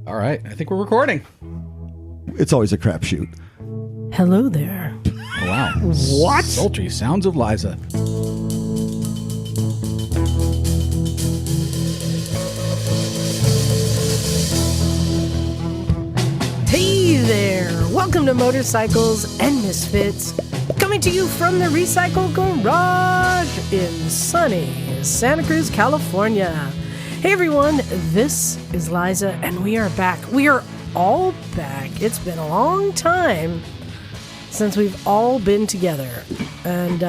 All right, I think we're recording. It's always a crapshoot. Hello there. Oh, wow. What? Sultry sounds of Liza. Hey there. Welcome to Motorcycles and Misfits. Coming to you from the Recycle Garage in sunny Santa Cruz, California. Hey everyone, this is Liza and we are back. We are all back. It's been a long time since we've all been together. And,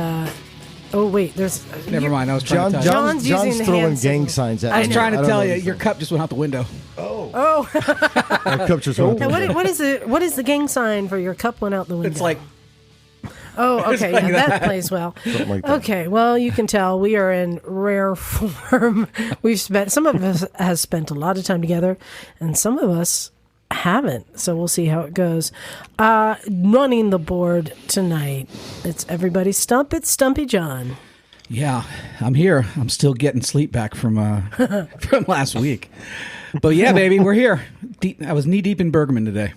oh wait, there's... Never mind, I was trying to tell you. John's throwing gang signs at me. I was trying to tell you, your cup just went out the window. Oh. My cup just went out the window. What is the gang sign for your cup went out the window? It's like... Oh, okay. like Yeah, that plays well. Something like that. Okay, well, you can tell we are in rare form. Some of us has spent a lot of time together, and some of us haven't. So we'll see how it goes. Running the board tonight, it's everybody's Stump. It's Stumpy John. Yeah, I'm here. I'm still getting sleep back from from last week. But yeah, baby, we're here. I was knee-deep in Bergman today.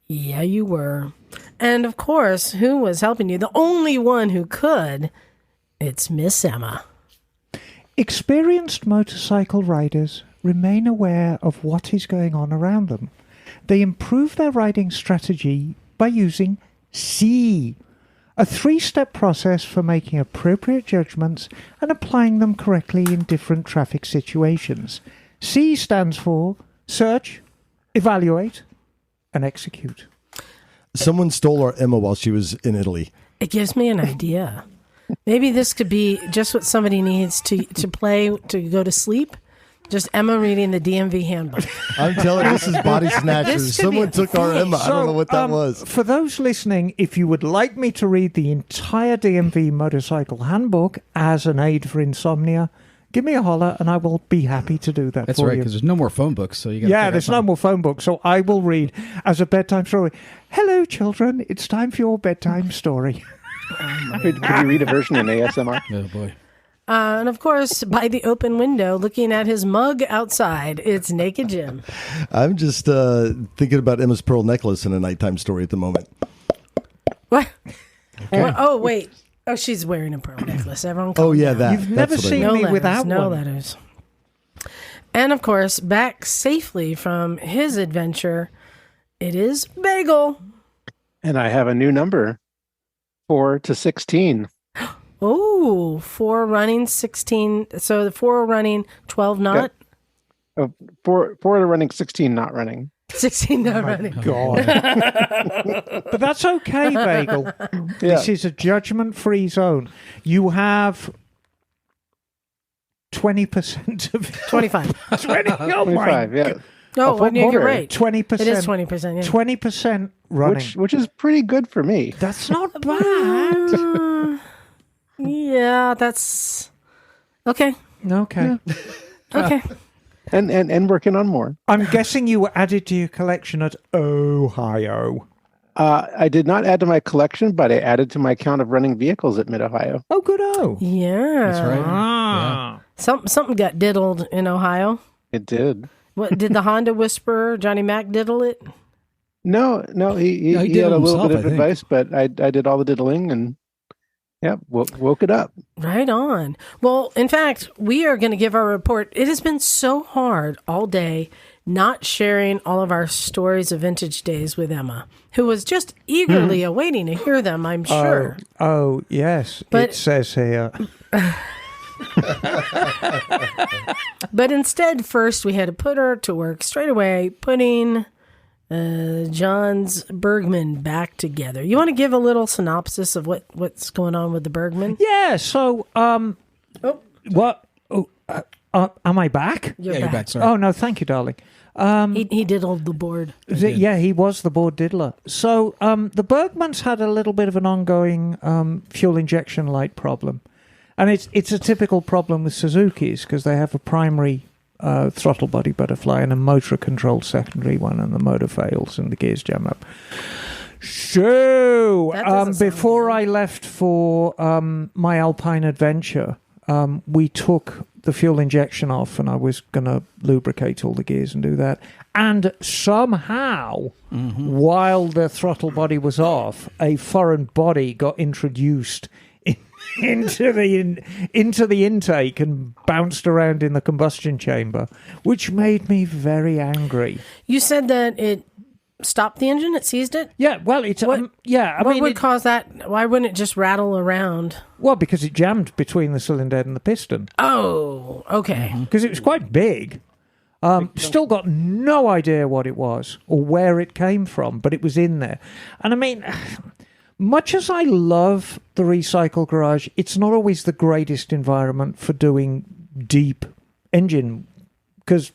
Yeah, you were. And of course, who was helping you? The only one who could. It's Miss Emma. Experienced motorcycle riders remain aware of what is going on around them. They improve their riding strategy by using C, a 3-step process for making appropriate judgments and applying them correctly in different traffic situations. C stands for search, evaluate, and execute. Someone stole our Emma while she was in Italy. It gives me an idea. Maybe this could be just what somebody needs to play to go to sleep. Just Emma reading the DMV handbook. I'm telling you, this is Body Snatchers. This could Someone be took our Emma. I don't know what that was. For those listening, if you would like me to read the entire DMV motorcycle handbook as an aid for insomnia, give me a holler and I will be happy to do that. That's for right, you. because there's no more phone books. So you got Yeah, there's no more phone book, so I will read as a bedtime story. Hello, children. It's time for your bedtime story. Could you read a version in ASMR? Oh, boy. And of course, by the open window, looking at his mug outside, it's Naked Jim. I'm just thinking about Emma's pearl necklace in a nighttime story at the moment. What? Oh, wait. Oh, she's wearing a pearl necklace. Everyone Oh, yeah, down. that. You've never That's what I seen mean. me letters, without no one. letters. And of course, back safely from his adventure, it is Bagel. And I have a new number, 4 to 16. Oh, 4 running, 16. So the 4 running, 12 not? Oh, 4 to running, 16 not running. 16 not running. God. But that's okay, Bagel. This is a judgment-free zone. You have 20% of it. 25. 20. Oh, my 25, yeah. God. Oh, full you're quarter. right. 20%. It is 20%, yeah. 20% running. Which is pretty good for me. That's not bad. Yeah, that's... Okay. Okay. Okay. And working on more. I'm guessing you were added to your collection at Ohio. I did not add to my collection, but I added to my count of running vehicles at Mid-Ohio. Oh, good-o. Yeah. That's right. Ah. Something got diddled in Ohio. It did. What did the Honda Whisperer, Johnny Mac, diddle it? No, he No, he had did a it little himself, bit I of think. advice, but I did all the diddling and woke it up. Right on. Well, in fact, we are going to give our report. It has been so hard all day not sharing all of our stories of vintage days with Emma, who was just eagerly awaiting to hear them, I'm sure. Oh, yes. But- it says here. But instead, first, we had to put her to work straight away, putting John's Bergman back together. You want to give a little synopsis of what's going on with the Bergman? Yeah, so, what? Oh, am I back? You're back, sir. Oh, no, thank you, darling. He diddled the board. Yeah, he was the board diddler. So the Bergmans had a little bit of an ongoing fuel injection light problem. And it's a typical problem with Suzukis because they have a primary throttle body butterfly and a motor-controlled secondary one, and the motor fails and the gears jam up. So, That doesn't sound before good. I left for my Alpine adventure, we took the fuel injection off, and I was going to lubricate all the gears and do that. And somehow, while the throttle body was off, a foreign body got introduced into the intake and bounced around in the combustion chamber, which made me very angry. You said that it stopped the engine, it seized it? Yeah, well, it's What would cause that? Why wouldn't it just rattle around? Well, because it jammed between the cylinder head and the piston. Oh, okay. Because it was quite big. Still got no idea what it was or where it came from, but it was in there. And I mean, much as I love the recycle garage, it's not always the greatest environment for doing deep engine, because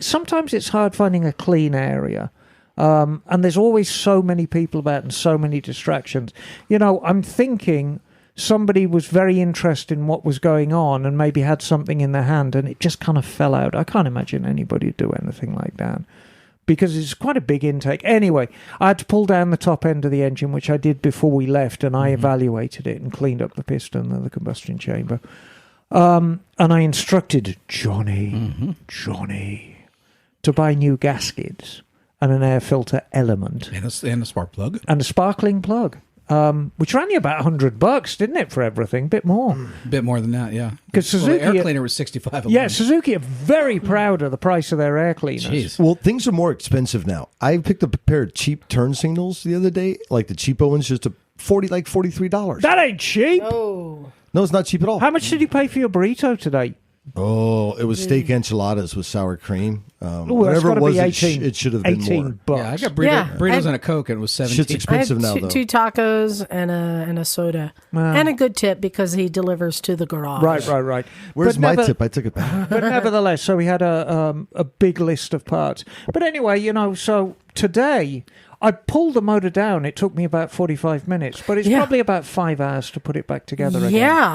sometimes it's hard finding a clean area, and there's always so many people about and so many distractions. I'm thinking somebody was very interested in what was going on and maybe had something in their hand, and it just kind of fell out. I can't imagine anybody would do anything like that, because it's quite a big intake. Anyway, I had to pull down the top end of the engine, which I did before we left, and I evaluated it and cleaned up the piston and the combustion chamber. And I instructed Johnny, to buy new gaskets and an air filter element. And a spark plug. And a sparkling plug. Which ran you about $100, didn't it, for everything? Bit more. A bit more than that, yeah. Because Suzuki, the air cleaner was $65 a yeah, month. Suzuki are very proud of the price of their air cleaners. Jeez. Well, things are more expensive now. I picked up a pair of cheap turn signals the other day, like the cheapo ones, just $43. That ain't cheap. Oh. No, it's not cheap at all. How much did you pay for your burrito today? Oh, it was steak enchiladas with sour cream. That's Whatever gotta it was, be 18, it should have been more. $18. Yeah, I got Yeah, burritos and a Coke, and it was $17. Shit's expensive I now, had though. two tacos and a soda. And a good tip because he delivers to the garage. Right. Where's But my never- tip? I took it back. But nevertheless, so we had a big list of parts. But anyway, so today I pulled the motor down. It took me about 45 minutes, but it's probably about 5 hours to put it back together again. Yeah,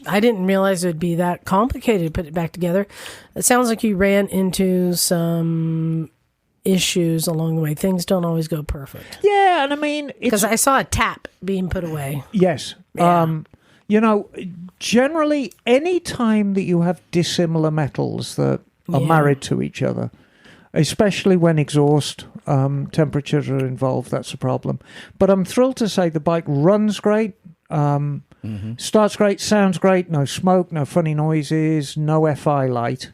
I didn't realize it would be that complicated to put it back together. It sounds like you ran into some issues along the way. Things don't always go perfect. Yeah, and I mean, Because I saw a tap being put away. yes. Yeah. Generally, any time that you have dissimilar metals that are married to each other, especially when exhaust temperatures are involved, that's a problem. But I'm thrilled to say the bike runs great, starts great, sounds great, no smoke, no funny noises, no FI light.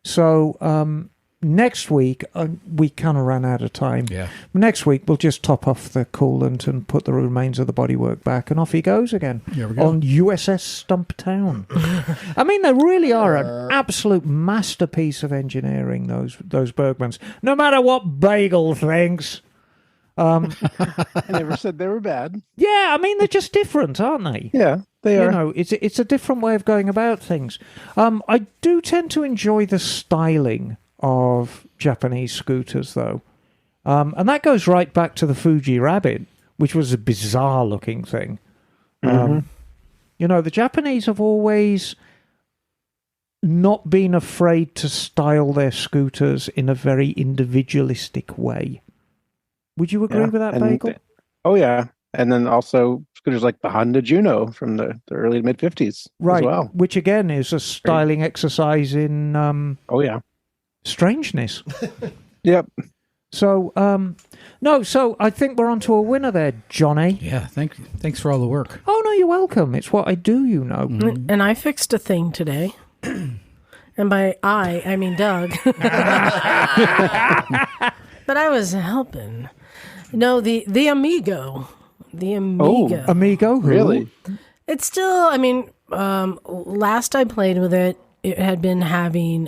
So next week, we kind of ran out of time. Yeah. Next week, we'll just top off the coolant and put the remains of the bodywork back, and off he goes again Here we go. on USS Stumptown. I mean, they really are an absolute masterpiece of engineering, those Bergmans. No matter what Bagel thinks. I never said they were bad. Yeah, I mean, they're just different, aren't they? Yeah, they are. It's a different way of going about things. I do tend to enjoy the styling of Japanese scooters, though. And that goes right back to the Fuji Rabbit, which was a bizarre-looking thing. The Japanese have always not been afraid to style their scooters in a very individualistic way. Would you agree with that, Bagel? Oh, yeah. And then also scooters like the Honda Juno from the early to mid-50s Right, as well. which again is a styling exercise in Oh, yeah. strangeness. Yep. So, so I think we're on to a winner there, Johnny. Yeah, thanks for all the work. Oh, no, you're welcome. It's what I do, you know. And I fixed a thing today. And by I mean Doug. But I was helping. No, the Amigo. The Amiga. Amigo, who? Really? It's still, last I played with it, it had been having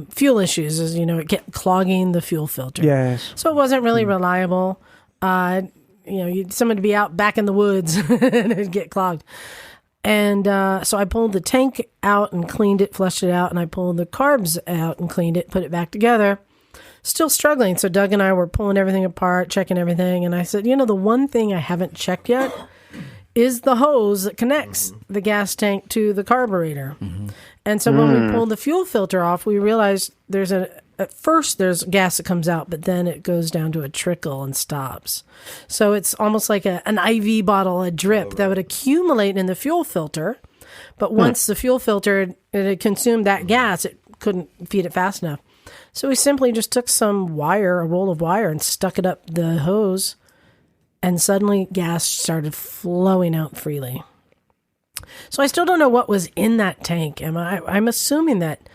fuel issues, as it kept clogging the fuel filter. Yes. So it wasn't really reliable. You'd someone to be out back in the woods and it'd get clogged. And so I pulled the tank out and cleaned it, flushed it out, and I pulled the carbs out and cleaned it, put it back together. Still struggling. So Doug and I were pulling everything apart, checking everything. And I said, the one thing I haven't checked yet is the hose that connects the gas tank to the carburetor. And so when we pulled the fuel filter off, we realized at first there's gas that comes out, but then it goes down to a trickle and stops. So it's almost like an IV bottle, a drip that would accumulate in the fuel filter. But once the fuel filter it had consumed that gas, it couldn't feed it fast enough. So we simply just took some wire, a roll of wire, and stuck it up the hose, and suddenly gas started flowing out freely. So I still don't know what was in that tank, Emma. I'm assuming that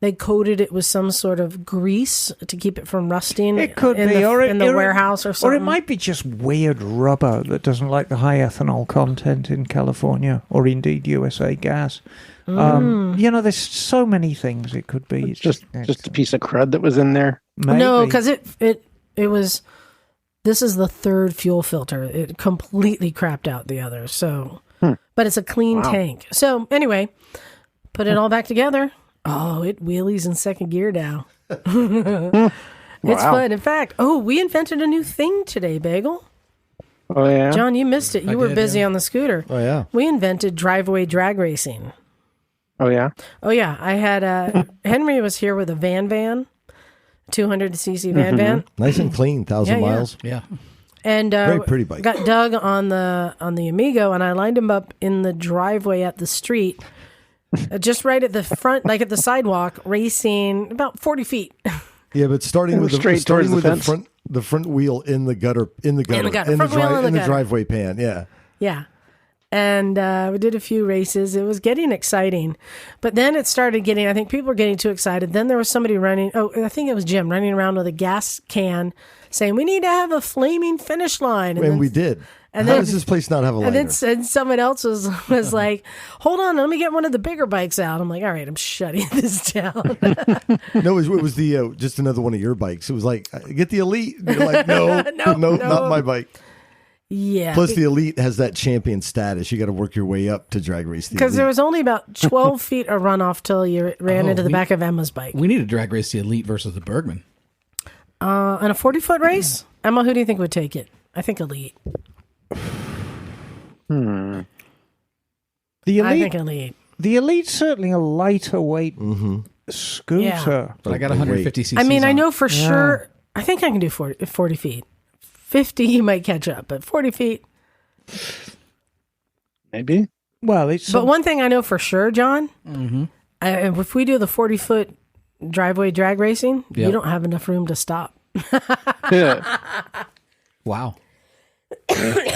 they coated it with some sort of grease to keep it from rusting. It could in be, in the warehouse or something. Or it might be just weird rubber that doesn't like the high ethanol content in California, or indeed USA gas. There's so many things it could be. It's just a piece of crud that was in there. Maybe. No, because it was. This is the third fuel filter. It completely crapped out the others. So, but it's a clean tank. So anyway, put it all back together. Oh, it wheelies in second gear now. It's fun. In fact, we invented a new thing today, Bagel. Oh, yeah? John, you missed it. You were busy on the scooter. Oh, yeah. We invented driveway drag racing. Oh, yeah? Oh, yeah. I had Henry was here with a van, 200cc van. Nice and clean, 1,000 miles. Yeah. And Very pretty bike. Got Doug on the Amigo, and I lined him up in the driveway at the street, just right at the front, like at the sidewalk, racing about 40 feet. Yeah, but starting with fence. the front wheel in the gutter, in the driveway pan. Yeah. Yeah. And we did a few races. It was getting exciting. But then it started getting, I think people were getting too excited. Then there was somebody running, I think it was Jim, running around with a gas can saying, we need to have a flaming finish line. And we did. And How then, does this place not have a lighter? And then someone else was like, hold on, let me get one of the bigger bikes out. I'm like, all right, I'm shutting this down. No, it was the just another one of your bikes. It was like, get the Elite. And you're like, no, not my bike. Yeah. Plus, the Elite has that champion status. You got to work your way up to drag race. Because there was only about 12 feet of runoff till you ran into the back of Emma's bike. We need to drag race the Elite versus the Bergman. In a 40-foot race? Emma, who do you think would take it? I think Elite. The Elite. I think Elite. The Elite's certainly a lighter weight scooter. Yeah. But I got 150 cc. I mean, I know for sure. I think I can do 40 feet. 50, you might catch up, but 40 feet. Maybe. Well, But one thing I know for sure, John, if we do the 40-foot driveway drag racing, you don't have enough room to stop. Yeah. Wow.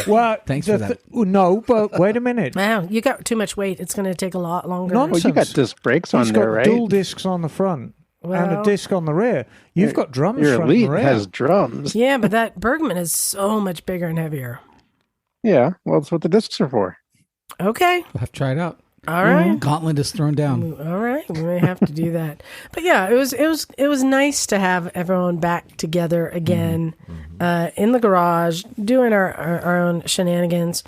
Well, Thanks for that. No, but wait a minute. Wow, you got too much weight. It's going to take a lot longer. Nonsense. Well, you got disc brakes on He's there, got right? dual discs on the front and a disc on the rear. You've got drums Your front Elite and rear. has drums. Yeah, but that Bergman is so much bigger and heavier. Yeah, well, that's what the discs are for. Okay. We'll have to try it out. All right. Gauntlet is thrown down. All right, we may have to do that. But yeah, it was nice to have everyone back together again in the garage doing our own shenanigans.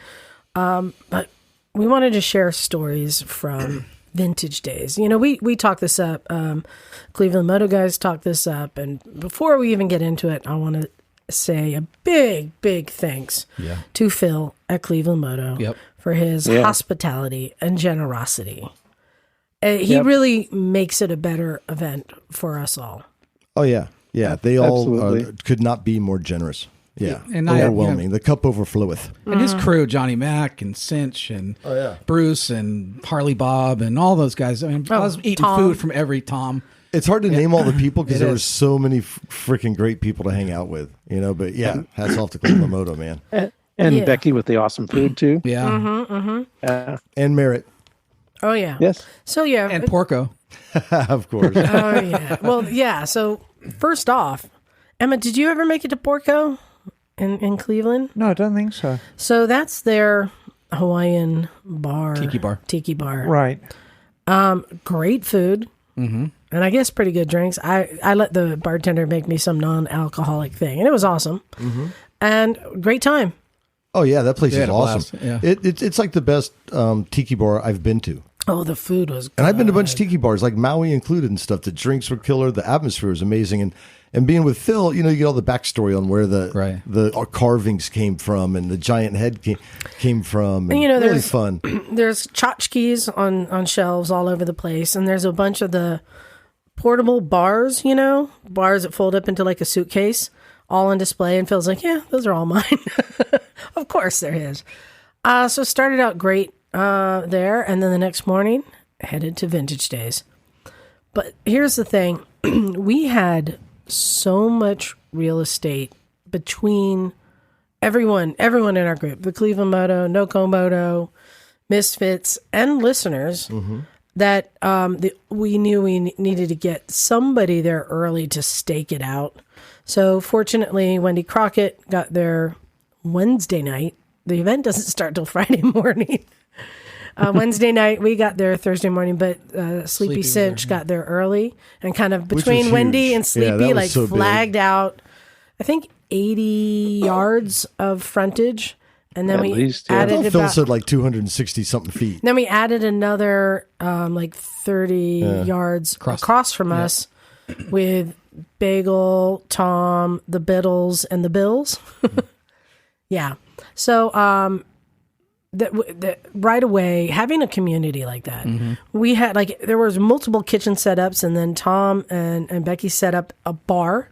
But we wanted to share stories from vintage days. You know, we talked this up. Cleveland Moto guys talked this up, and before we even get into it, I want to say a big thanks to Phil at Cleveland Moto for his hospitality and generosity. He really makes it a better event for us all. Oh, yeah. Yeah, they all could not be more generous. Yeah, And overwhelming. The cup overfloweth. And his crew, Johnny Mac and Cinch and Bruce and Harley Bob and all those guys. I mean, I was eating food from every Tom. It's hard to name all the people because there were so many freaking great people to hang out with, you know. But yeah, hats off to Cleveland Moto, man. And Becky with the awesome food too. Yeah. And Merritt. Oh yeah. Yes. So yeah. And Porco. Of course. Oh yeah. Well, yeah. So first off, Emma, did you ever make it to Porco in Cleveland? No, I don't think so. So that's their Hawaiian bar. Tiki bar. Right. Great food. And I guess pretty good drinks. I let the bartender make me some non-alcoholic thing, and it was awesome. And great time. Oh yeah, that place is awesome. Yeah. It's like the best tiki bar I've been to. Oh, the food was good. And I've been to a bunch of tiki bars, like Maui included and stuff. The drinks were killer. The atmosphere was amazing. And being with Phil, you know, you get all the backstory on where the carvings came from and the giant head came from. And you know, really fun. There's tchotchkes on shelves all over the place. And there's a bunch of the portable bars, you know, bars that fold up into like a suitcase, all on display. And Phil's like, yeah, those are all mine. Of course there is. So it started out great. there, and then the next morning, headed to Vintage Days. But here's the thing. We had so much real estate between everyone in our group, the Cleveland Moto, NoCo Moto, Misfits, and listeners, that we knew we needed to get somebody there early to stake it out. So fortunately, Wendy Crockett got there Wednesday night. The event doesn't start till Friday morning. Wednesday night, we got there Thursday morning, but Sleepy Cinch got there early and kind of between Wendy and Sleepy, so flagged out, I think, 80 yards of frontage. And then added about... Phil said like 260 something feet. Then we added another 30 yards across from us with Bagel, Tom, the Biddles, and the Bills. Yeah. So that right away, having a community like that, we had there was multiple kitchen setups, and then Tom and Becky set up a bar,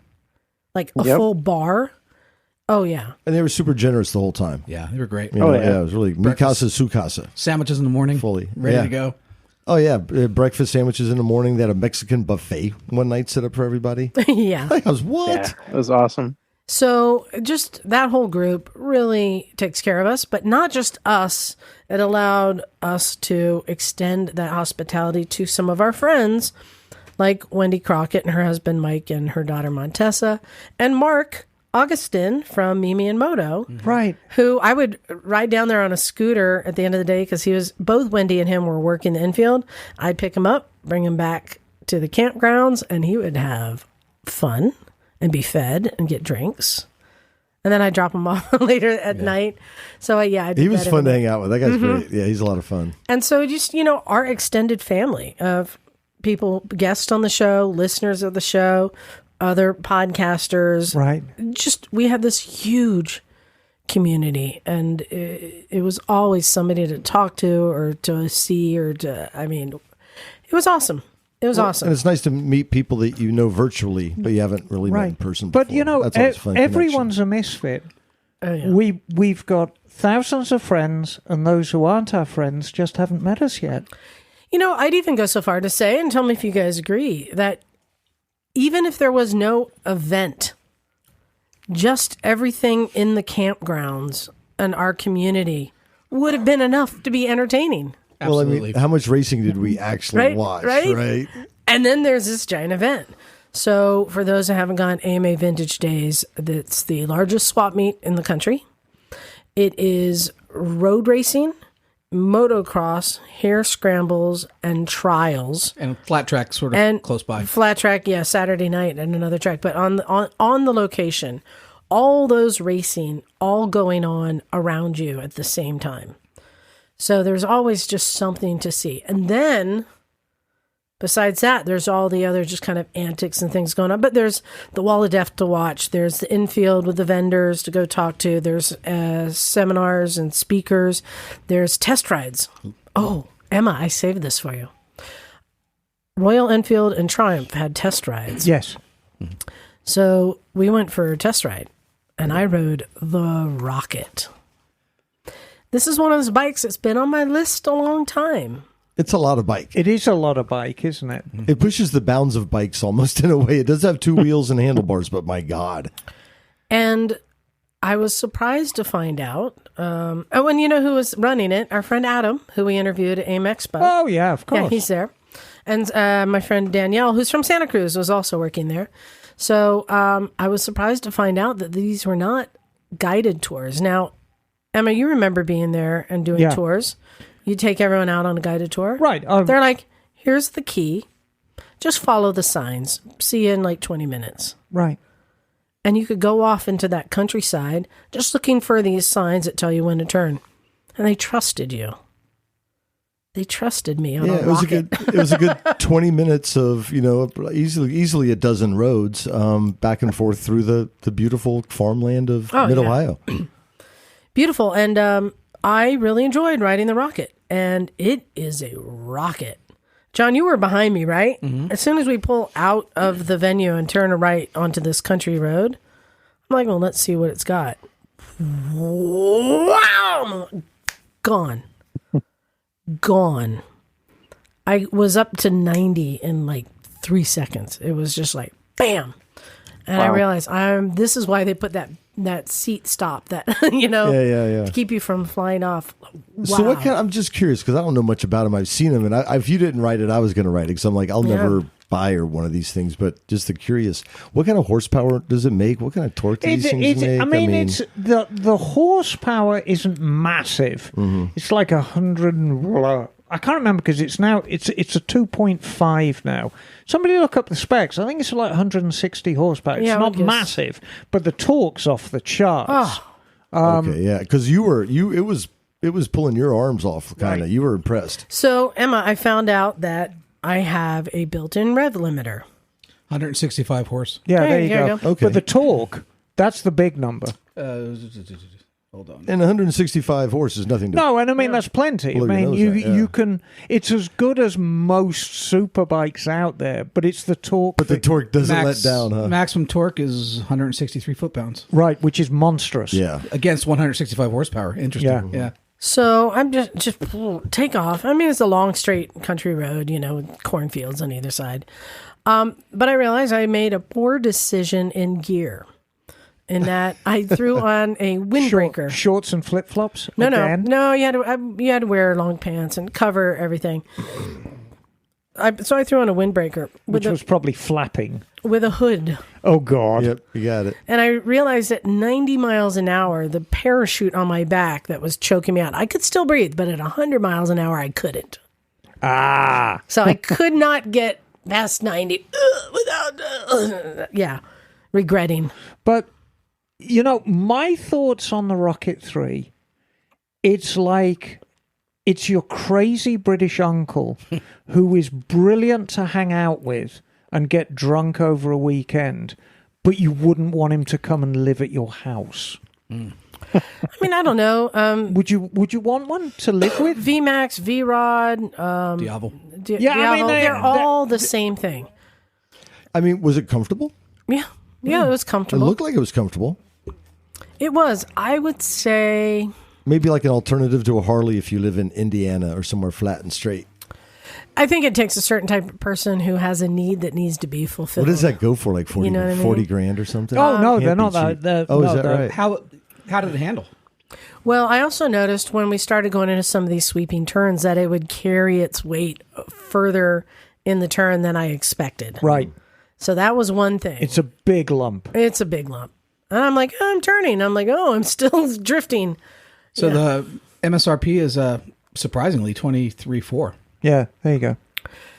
a full bar. Oh, yeah. And they were super generous the whole time. Yeah, they were great. It was really mi casa, su casa. Sandwiches in the morning. Fully. Ready to go. Oh, yeah. Breakfast sandwiches in the morning. They had a Mexican buffet one night set up for everybody. Yeah. I was, what? Yeah, it was awesome. So just that whole group really takes care of us, but not just us. It allowed us to extend that hospitality to some of our friends, like Wendy Crockett and her husband Mike and her daughter Montessa, and Mark Augustin from Mimi and Moto, right? Who I would ride down there on a scooter at the end of the day because both Wendy and him were working the infield. I'd pick him up, bring him back to the campgrounds, and he would have fun and be fed and get drinks. And then I'd drop him off later at night. So I did he was fun to hang out with. That guy's great. Yeah, he's a lot of fun. And so just our extended family of people, guests on the show, listeners of the show, other podcasters, right? Just we had this huge community, and it was always somebody to talk to or to see or to. I mean, it was awesome. It was awesome, and it's nice to meet people that you know virtually, but you haven't really met in person before. But That's fun everyone's a misfit. We've got thousands of friends, and those who aren't our friends just haven't met us yet. I'd even go so far to say, and tell me if you guys agree, that even if there was no event, just everything in the campgrounds and our community would have been enough to be entertaining. Absolutely. Well, I mean, how much racing did we actually watch, right? And then there's this giant event. So for those that haven't gone, AMA Vintage Days, that's the largest swap meet in the country. It is road racing, motocross, hare scrambles, and trials, and flat track sort of close by. Flat track, Saturday night and another track, but on the location, all those racing, all going on around you at the same time. So there's always just something to see, and then besides that, there's all the other just kind of antics and things going on. But there's the Wall of Death to watch. There's the infield with the vendors to go talk to. There's seminars and speakers. There's test rides. Oh, Emma, I saved this for you. Royal Enfield and Triumph had test rides. Yes. So we went for a test ride, and I rode the Rocket. This is one of those bikes that's been on my list a long time. It's a lot of bike. It is a lot of bike, isn't it? It pushes the bounds of bikes almost in a way. It does have two wheels and handlebars, but my God. And I was surprised to find out. And you know who was running it? Our friend Adam, who we interviewed at AIM Expo. Oh, yeah, of course. Yeah, he's there. And my friend Danielle, who's from Santa Cruz, was also working there. So I was surprised to find out that these were not guided tours. Now, Emma, you remember being there and doing tours. You take everyone out on a guided tour. Right. They're like, here's the key. Just follow the signs. See you in like 20 minutes. Right. And you could go off into that countryside just looking for these signs that tell you when to turn. And they trusted you. They trusted me on a Rocket. It was a good 20 minutes of, easily a dozen roads back and forth through the beautiful farmland of Mid-Ohio. Beautiful. And I really enjoyed riding the Rocket. And it is a rocket. John, you were behind me, right? Mm-hmm. As soon as we pull out of the venue and turn a right onto this country road, I'm like, well, let's see what it's got. Wow! Gone. gone. I was up to 90 in like 3 seconds. It was just like, bam. And I realized this is why they put that seat stop, that, to keep you from flying off. Wow. So I'm just curious because I don't know much about them. I've seen them, and if you didn't write it, I was going to write it because I'm like, I'll never buy one of these things. But just curious, what kind of horsepower does it make? What kind of torque do these things make? I mean, it's the horsepower isn't massive. Mm-hmm. It's like 100. I can't remember because it's a 2.5 now. Somebody look up the specs. I think it's like 160 horsepower. It's not massive, but the torque's off the charts. Okay, yeah, because it was pulling your arms off, kind of. Right. You were impressed. So, Emma, I found out that I have a built-in rev limiter. 165 horse. Yeah, there you go. Okay. But the torque, that's the big number. Hold on. And 165 horse is nothing to... No, and I mean, that's plenty. I mean, you can... It's as good as most super bikes out there, but it's the torque... But the torque doesn't let down, huh? Maximum torque is 163 foot-pounds. Right, which is monstrous. Yeah. Against 165 horsepower. Interesting. Yeah. So I'm just take off. I mean, it's a long, straight country road, with cornfields on either side. But I realized I made a poor decision in gear. In that I threw on a windbreaker. Shorts and flip-flops? No. You had to wear long pants and cover everything. So I threw on a windbreaker. Which was probably flapping. With a hood. Oh, God. Yep, you got it. And I realized at 90 miles an hour, the parachute on my back that was choking me out, I could still breathe, but at 100 miles an hour, I couldn't. So I could not get past 90 without, regretting. But... my thoughts on the Rocket 3, it's like it's your crazy British uncle who is brilliant to hang out with and get drunk over a weekend, but you wouldn't want him to come and live at your house. I mean, I don't know. Would you want one to live with? VMAX, V-Rod, Diablo. Diablo, I mean, they're all the same thing. I mean, was it comfortable? Yeah, it was comfortable. It looked like it was comfortable. It was. I would say... Maybe like an alternative to a Harley if you live in Indiana or somewhere flat and straight. I think it takes a certain type of person who has a need that needs to be fulfilled. What does that go for? Like 40, what I mean? 40 grand or something? Oh, no, they're not that. Is that right? How did it handle? Well, I also noticed when we started going into some of these sweeping turns that it would carry its weight further in the turn than I expected. Right. So that was one thing. It's a big lump. It's a big lump. And I'm like, I'm turning. I'm like, I'm still drifting. So the MSRP is surprisingly $23,400. Yeah, there you go.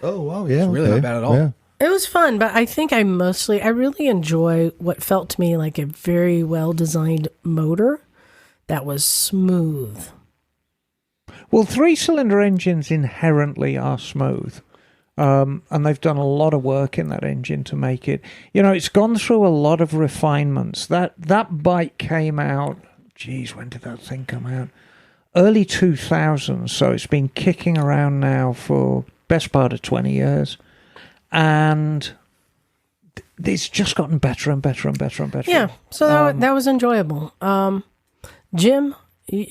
Oh, wow. Yeah. It's really not bad at all. Yeah. It was fun, but I think I really enjoy what felt to me like a very well-designed motor that was smooth. Well, 3-cylinder engines inherently are smooth. And they've done a lot of work in that engine to make it. It's gone through a lot of refinements. That bike came out, when did that thing come out? Early 2000s, so it's been kicking around now for best part of 20 years. And it's just gotten better and better and better and better. Yeah, so that was enjoyable. Jim,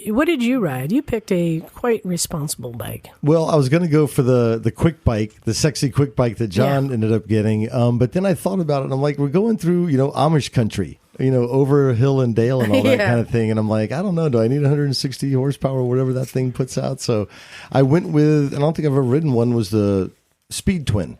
what did you ride? You picked a quite responsible bike. Well, I was going to go for the quick bike, the sexy quick bike that John ended up getting. But then I thought about it, and I'm like, we're going through, Amish country, over hill and dale and all that kind of thing. And I'm like, I don't know, do I need 160 horsepower or whatever that thing puts out? So I went with, and I don't think I've ever ridden one, was the Speed Twin.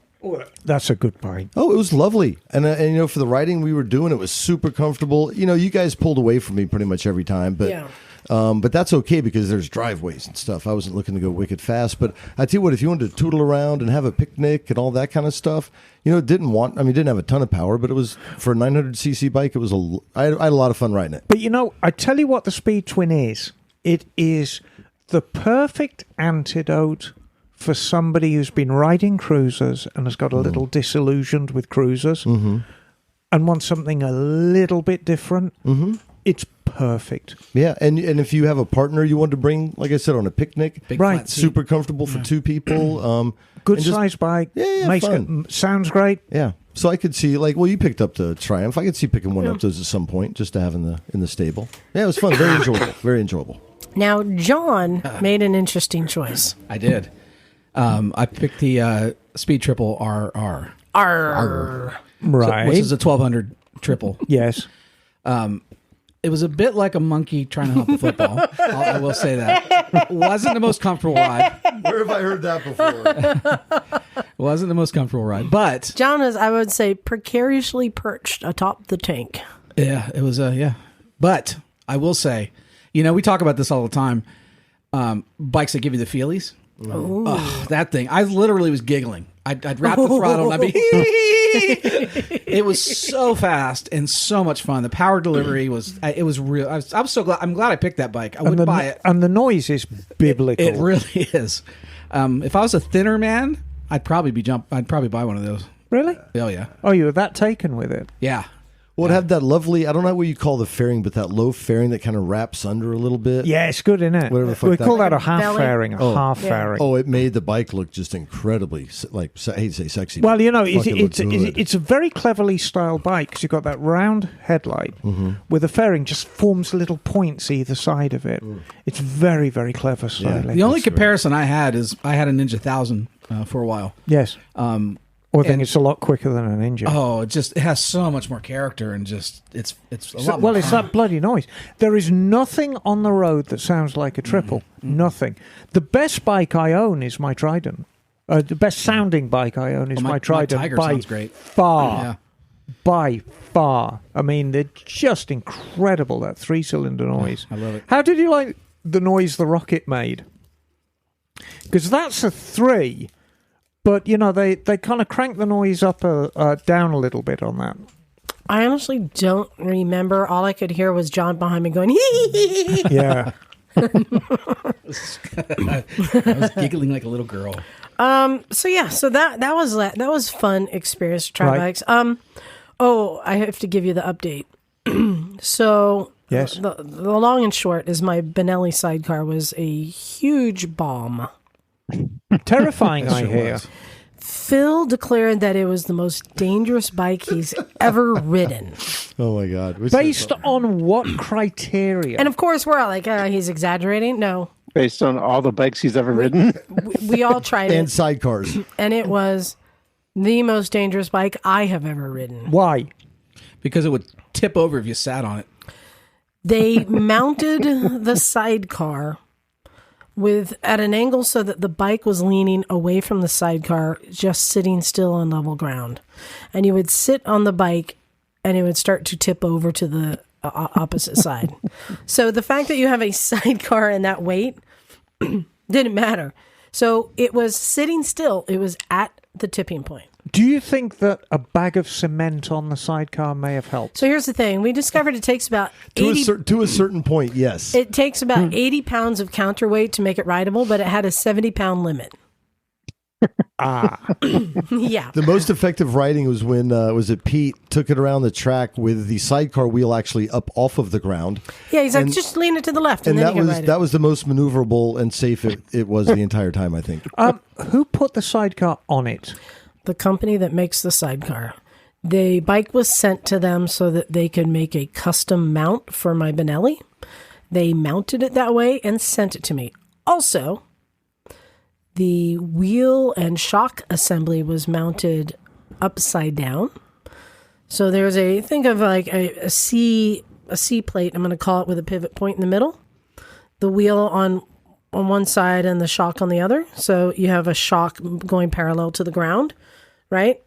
That's a good bike. Oh, it was lovely. And for the riding we were doing, it was super comfortable. You guys pulled away from me pretty much every time, but but that's okay because there's driveways and stuff. I wasn't looking to go wicked fast, but I tell you what, if you wanted to tootle around and have a picnic and all that kind of stuff, it didn't have a ton of power, but it was for a 900cc bike. It was I had a lot of fun riding it. But I tell you what the Speed Twin is. It is the perfect antidote for somebody who's been riding cruisers and has got a little disillusioned with cruisers and wants something a little bit different. It's perfect. Yeah, and if you have a partner you want to bring, like I said, on a picnic, right, super comfortable for two people. Good size bike. Yeah, sounds great. Yeah. So I could see, like, well, you picked up the Triumph. I could see picking one up those at some point, just to have in the stable. Yeah, it was fun. Very enjoyable. Very enjoyable. Now, John made an interesting choice. I did. I picked the Speed Triple RR. Arr. Right. Which is a 1200 triple. Yes. It was a bit like a monkey trying to hump a football. I will say that. It wasn't the most comfortable ride. Where have I heard that before? It wasn't the most comfortable ride, but John is, I would say, precariously perched atop the tank. yeah, it was But I will say, we talk about this all the time. Bikes that give you the feelies. Oh, that thing! I literally was giggling. I'd wrap the throttle and I'd be. It was so fast and so much fun. The power delivery was. It was real. I'm so glad. I'm glad I picked that bike. I wouldn't buy it. And the noise is biblical. It really is. If I was a thinner man, I'd probably buy one of those. Really? Oh yeah. Oh, you were that taken with it? Yeah. Well, it had that lovely, I don't know what you call the fairing, but that low fairing that kind of wraps under a little bit. Yeah, it's good, isn't it? Whatever the fuck we call that a half belly. fairing, half fairing. Oh, it made the bike look just incredibly, I hate to say sexy. Well, but fucking looked good. it's a very cleverly styled bike because you've got that round headlight with the fairing just forms little points either side of it. It's very, very clever styling. The only comparison I had is I had a Ninja 1000 for a while. Yes. Or I think it's a lot quicker than a Ninja. Oh, it has so much more character and just it's a lot more it's fun. that bloody noise. There is nothing on the road that sounds like a triple. Nothing. The best bike I own is my Trident. The best sounding bike I own is my Trident. Tiger by sounds great. Far. Yeah. By far. I mean, they're just incredible, that 3-cylinder noise. I love it. How did you like the noise the Rocket made? Because that's a 3. But, they kind of crank the noise up down a little bit on that. I honestly don't remember. All I could hear was John behind me going, hee. Yeah. I was giggling like a little girl. So that was fun experience to try bikes. I have to give you the update. So yes, the long and short is my Benelli sidecar was a huge bomb. Terrifying, I hear. Phil declared that it was the most dangerous bike he's ever ridden. Oh my God! Based on what criteria? And of course, we're all like, he's exaggerating. No. Based on all the bikes he's ever ridden? We all tried it. And sidecars. And it was the most dangerous bike I have ever ridden. Why? Because it would tip over if you sat on it. They mounted the sidecar at an angle so that the bike was leaning away from the sidecar, just sitting still on level ground. And you would sit on the bike and it would start to tip over to the opposite side. So the fact that you have a sidecar and that weight didn't matter. So it was sitting still. It was at the tipping point. Do you think that a bag of cement on the sidecar may have helped? So here's the thing. We discovered it takes about 80... To a certain point, yes. It takes about 80 pounds of counterweight to make it rideable, but it had a 70-pound limit. Yeah. The most effective riding was when Pete took it around the track with the sidecar wheel actually up off of the ground. Yeah, he's like, just lean it to the left, and then you can ride it. That was the most maneuverable and safe it was the entire time, I think. Who put the sidecar on it? The company that makes the sidecar. The bike was sent to them so that they could make a custom mount for my Benelli. They mounted it that way and sent it to me. Also, the wheel and shock assembly was mounted upside down. So there's think of like a C plate, I'm going to call it, with a pivot point in the middle. The wheel on one side and the shock on the other. So you have a shock going parallel to the ground, right?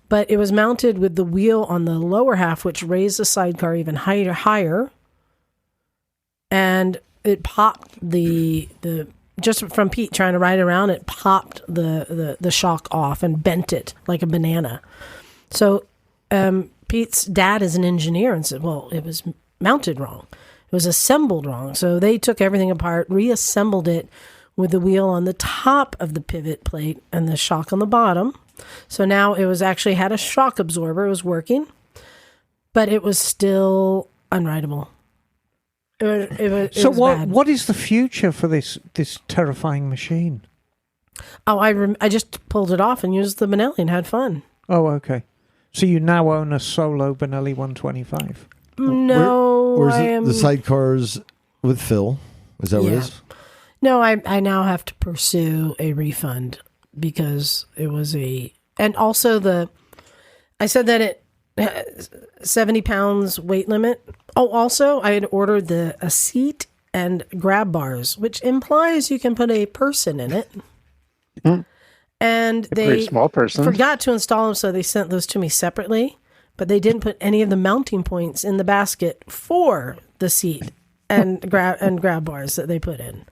But it was mounted with the wheel on the lower half, which raised the sidecar even higher. And it popped the just from Pete trying to ride around, it popped the shock off and bent it like a banana. So Pete's dad is an engineer and said, well, it was mounted wrong. It was assembled wrong. So they took everything apart, reassembled it with the wheel on the top of the pivot plate and the shock on the bottom. So now it was actually had a shock absorber. It was working, but it was still unrideable. It was bad. What is the future for this terrifying machine? Oh, I just pulled it off and used the Benelli and had fun. Oh, okay. So you now own a solo Benelli 125. No, Where's I it? am. The sidecars with Phil? Is that what it Yeah. is? No, I now have to pursue a refund because it was and also I said that it 70 pounds weight limit. Oh, also I had ordered a seat and grab bars, which implies you can put a person in it. And A pretty small person. forgot to install them, so they sent those to me separately. But they didn't put any of the mounting points in the basket for the seat and grab bars that they put in.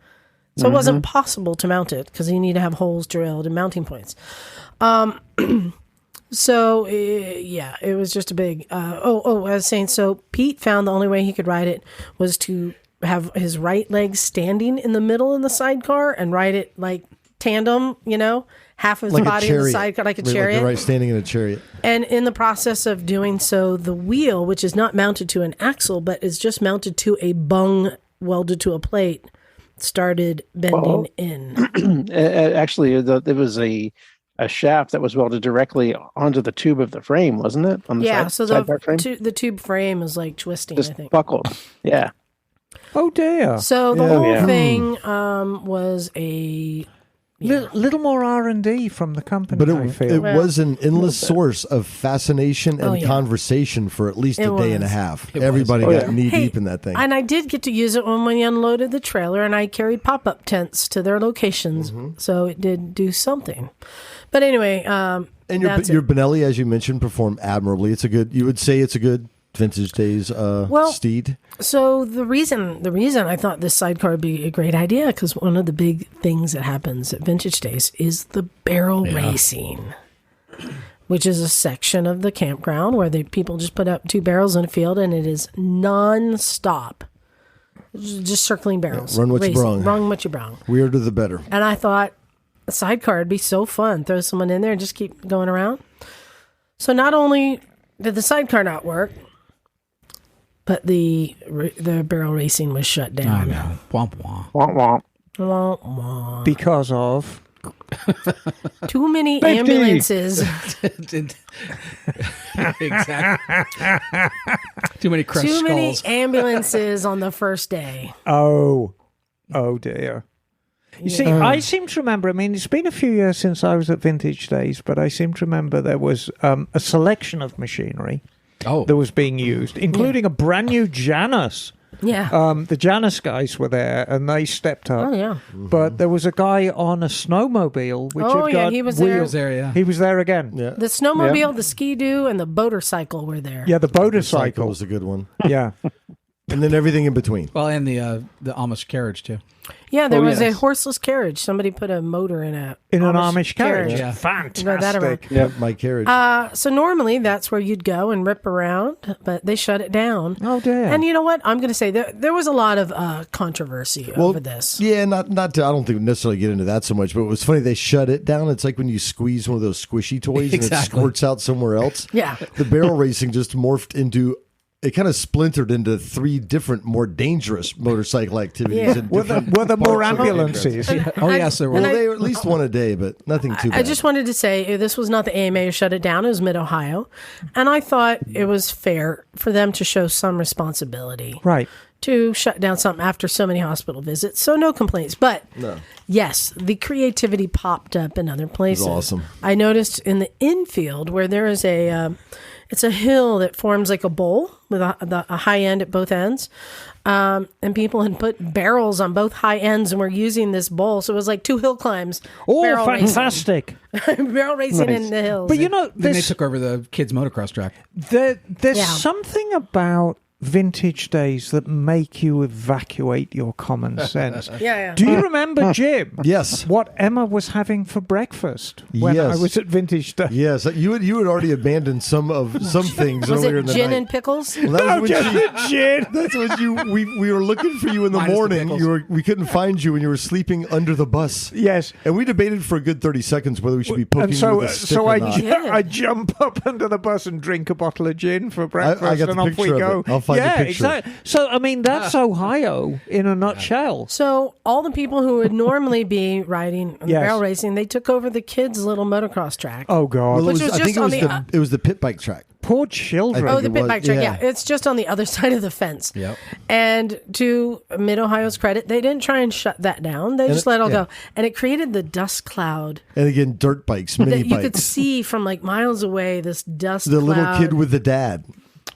So it wasn't possible to mount it because you need to have holes drilled and mounting points. So it was just a big. I was saying. So Pete found the only way he could ride it was to have his right leg standing in the middle in the sidecar and ride it like tandem. Half of his body in the sidecar like a chariot. Like right, standing in a chariot. And in the process of doing so, the wheel, which is not mounted to an axle, but is just mounted to a bung welded to a plate, started bending in. Actually, it was a shaft that was welded directly onto the tube of the frame, wasn't it? On the So sidecar frame? the tube frame is like twisting, Just I think. buckled. Yeah. Oh, dear. So the whole thing was a... Little more R&D from the company, But I feel. it was an endless source of fascination and conversation for at least a day and a half. Everybody got knee deep in that thing. And I did get to use it when we unloaded the trailer, and I carried pop-up tents to their locations, so it did do something. But anyway, and your Benelli, as you mentioned, performed admirably. You would say it's a good vintage days steed. So the reason I thought this sidecar would be a great idea, because one of the big things that happens at Vintage Days is the barrel racing, which is a section of the campground where people just put up 2 barrels in a field, and it is non-stop, just circling barrels. Run what you brung. Run what you brung. Weirder the better. And I thought a sidecar would be so fun. Throw someone in there and just keep going around. So not only did the sidecar not work, but the barrel racing was shut down. Womp womp. Womp womp. Womp womp. Because of... Too many ambulances. Exactly. Too many crushed Too many skulls. ambulances on the first day. Oh dear. You see, I seem to remember, it's been a few years since I was at Vintage Days, but I seem to remember there was a selection of machinery that was being used, including a brand new Janus. Yeah. The Janus guys were there, and they stepped up. Oh, yeah. But there was a guy on a snowmobile, which had got he was wheels. there. He was there again. Yeah. The snowmobile, the ski-doo, and the motorcycle were there. Yeah, the Cycle motorcycle was a good one. Yeah. And then everything in between. Well, and the Amish carriage too. Yeah, there was a yes. horseless carriage. Somebody put a motor in an Amish carriage. Yeah. Fantastic. Yeah, my carriage. So normally that's where you'd go and rip around, but they shut it down. Oh, dear. And you know what? I'm going to say there was a lot of controversy over this. Yeah, not to, I don't think we necessarily get into that so much, but it was funny they shut it down. It's like when you squeeze one of those squishy toys and it squirts out somewhere else. Yeah. The barrel racing just morphed into, it kind of splintered into 3 different, more dangerous motorcycle activities. Yeah. in Were different there more parts of the ambulances? Oh, yes, there were. Well, they were at least one a day, but nothing too bad. I just wanted to say this was not the AMA who shut it down. It was Mid-Ohio. And I thought it was fair for them to show some responsibility. Right. To shut down something after so many hospital visits. So no complaints. But yes, the creativity popped up in other places. It was awesome. I noticed in the infield where there is it's a hill that forms like a bowl with a high end at both ends. And people had put barrels on both high ends and were using this bowl. So it was like 2 hill climbs. Oh, barrel fantastic. Racing. Barrel racing in the hills. But you know, Then they took over the kids' motocross track. there's something about Vintage Days that make you evacuate your common sense. Yeah. Do you remember, Jim? Yes. What Emma was having for breakfast when I was at Vintage Days? Yes, you had already abandoned some things Was earlier it in the gin night. and pickles? Well, that was when gin. That's what we were looking for you in the Minus the morning. pickles. We couldn't find you, and you were sleeping under the bus. Yes. And we debated for a good 30 seconds whether we should be poking And so, you with a stick or not. I jump up under the bus and drink a bottle of gin for breakfast, I got and the off we picture go. of it. I'll find the Yeah, picture. exactly. So, I mean, that's Ohio in a nutshell. So all the people who would normally be riding Yes. barrel racing, they took over the kids' little motocross track. Oh, God. Well, Which was I just think on the it was the pit bike track. Poor children. Oh, the it pit was, bike track. yeah. Yeah, it's just on the other side of the fence. Yep. And to Mid Ohio's credit, they didn't try and shut that down. They just let it all go, and it created the dust cloud And again, dirt bikes, mini that you bikes. could see from like miles away. This dust. The little cloud. kid with the dad.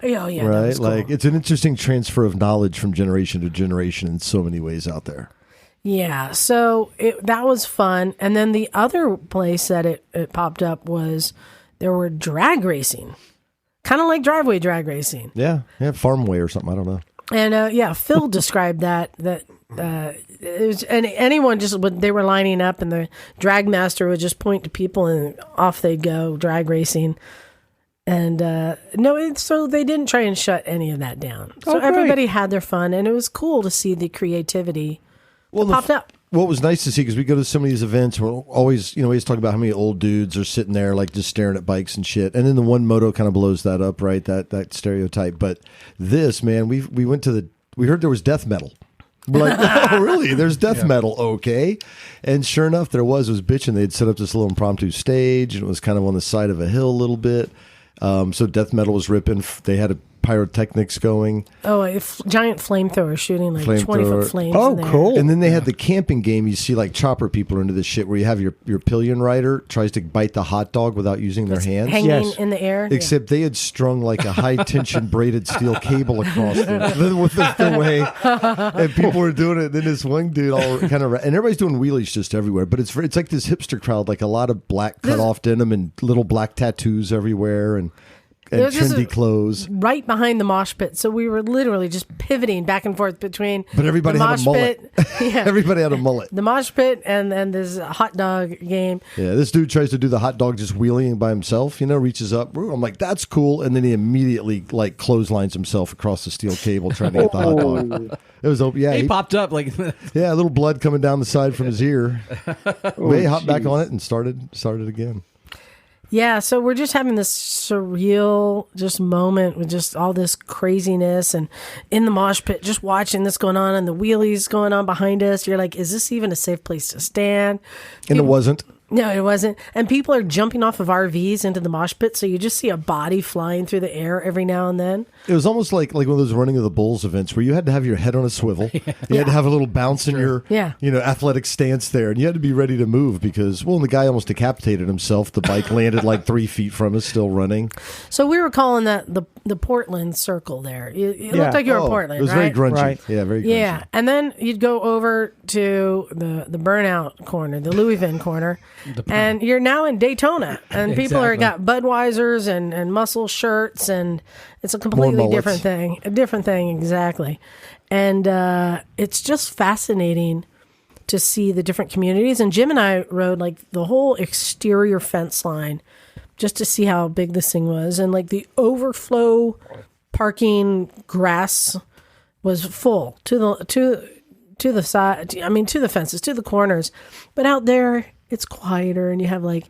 Oh yeah, that Right? was cool. Like, it's an interesting transfer of knowledge from generation to generation in so many ways out there. Yeah, so that was fun. And then the other place that it popped up was there were drag racing, kind of like driveway drag racing. Yeah. Farmway or something. I don't know. And Phil described that it was, and anyone just when they were lining up, and the drag master would just point to people, and off they'd go drag racing. And so they didn't try and shut any of that down. So great. everybody had their fun, and it was cool to see the creativity that popped up. What was nice to see, because we go to some of these events, we're always talk about how many old dudes are sitting there like just staring at bikes and shit. And then the one moto kind of blows that up, right? That stereotype. But this, man, we heard there was death metal. We're like, oh, really? There's death metal, okay. And sure enough, there was bitching. They'd set up this little impromptu stage, and it was kind of on the side of a hill a little bit. So death metal was ripping. They had pyrotechnics going. Oh, a giant flamethrower shooting like 20-foot flames. Oh, in there. cool. And then they had the camping game. You see like chopper people are into this shit where you have your pillion rider tries to bite the hot dog without using their hands. Hanging Yes. in the air. Except they had strung like a high tension braided steel cable across them with the way, and people were doing it. Then this one dude all kind of, and everybody's doing wheelies just everywhere. But it's like this hipster crowd, like a lot of black cut off denim and little black tattoos everywhere, and There's just trendy clothes. right behind the mosh pit. So we were literally just pivoting back and forth between But everybody the had a mosh mullet. pit. Yeah. Everybody had a mullet. The mosh pit and this hot dog game. Yeah, this dude tries to do the hot dog just wheeling by himself, reaches up. I'm like, that's cool. And then he immediately like clotheslines himself across the steel cable trying to get the hot dog. It was open. Yeah, He popped up like yeah, a little blood coming down the side from his ear. He hopped back on it and started again. Yeah, so we're just having this surreal just moment with just all this craziness, and in the mosh pit, just watching this going on, and the wheelies going on behind us. You're like, is this even a safe place to stand? And it wasn't. No, it wasn't. And people are jumping off of RVs into the mosh pit, so you just see a body flying through the air every now and then. It was almost like one of those running of the bulls events where you had to have your head on a swivel. You had to have a little bounce in your athletic stance there, and you had to be ready to move because, well, the guy almost decapitated himself. The bike landed like 3 feet from us, still running. So we were calling that the Portland Circle there. It looked like you were in Portland, it was right? very grungy. Right. Yeah, very grungy. Yeah, and then you'd go over to the burnout corner, the Louisville corner, and you're now in Daytona, and people are got Budweisers and muscle shirts, and it's a completely different thing. A different thing, exactly. And it's just fascinating to see the different communities. And Jim and I rode like the whole exterior fence line just to see how big this thing was, and like the overflow parking grass was full to the side. I mean, to the fences, to the corners, but out there it's quieter, and you have like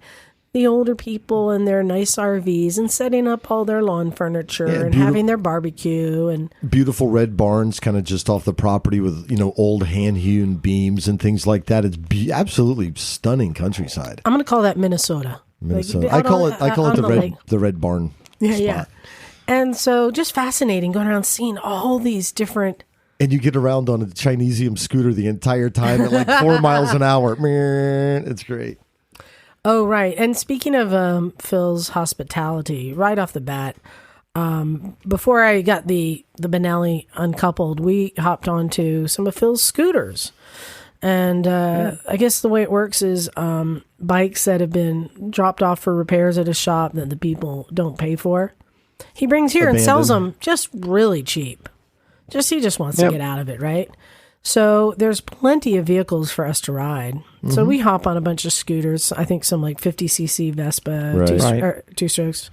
the older people in their nice RVs and setting up all their lawn furniture and having their barbecue and beautiful red barns kind of just off the property with old hand-hewn beams and things like that. It's absolutely stunning countryside. I'm going to call that Minnesota. Minnesota. Like, I call it the lake. red barn. Yeah, spot. yeah. And so just fascinating going around seeing all these different. And you get around on a Chinesium scooter the entire time at like 4 miles an hour. It's great. Oh, right. And speaking of Phil's hospitality, right off the bat, before I got the Benelli uncoupled, we hopped onto some of Phil's scooters. And I guess the way it works is bikes that have been dropped off for repairs at a shop that the people don't pay for, he brings here and sells them just really cheap. He just wants to get out of it, right? So there's plenty of vehicles for us to ride. Mm-hmm. So we hop on a bunch of scooters. I think some like 50cc Vespa, two strokes.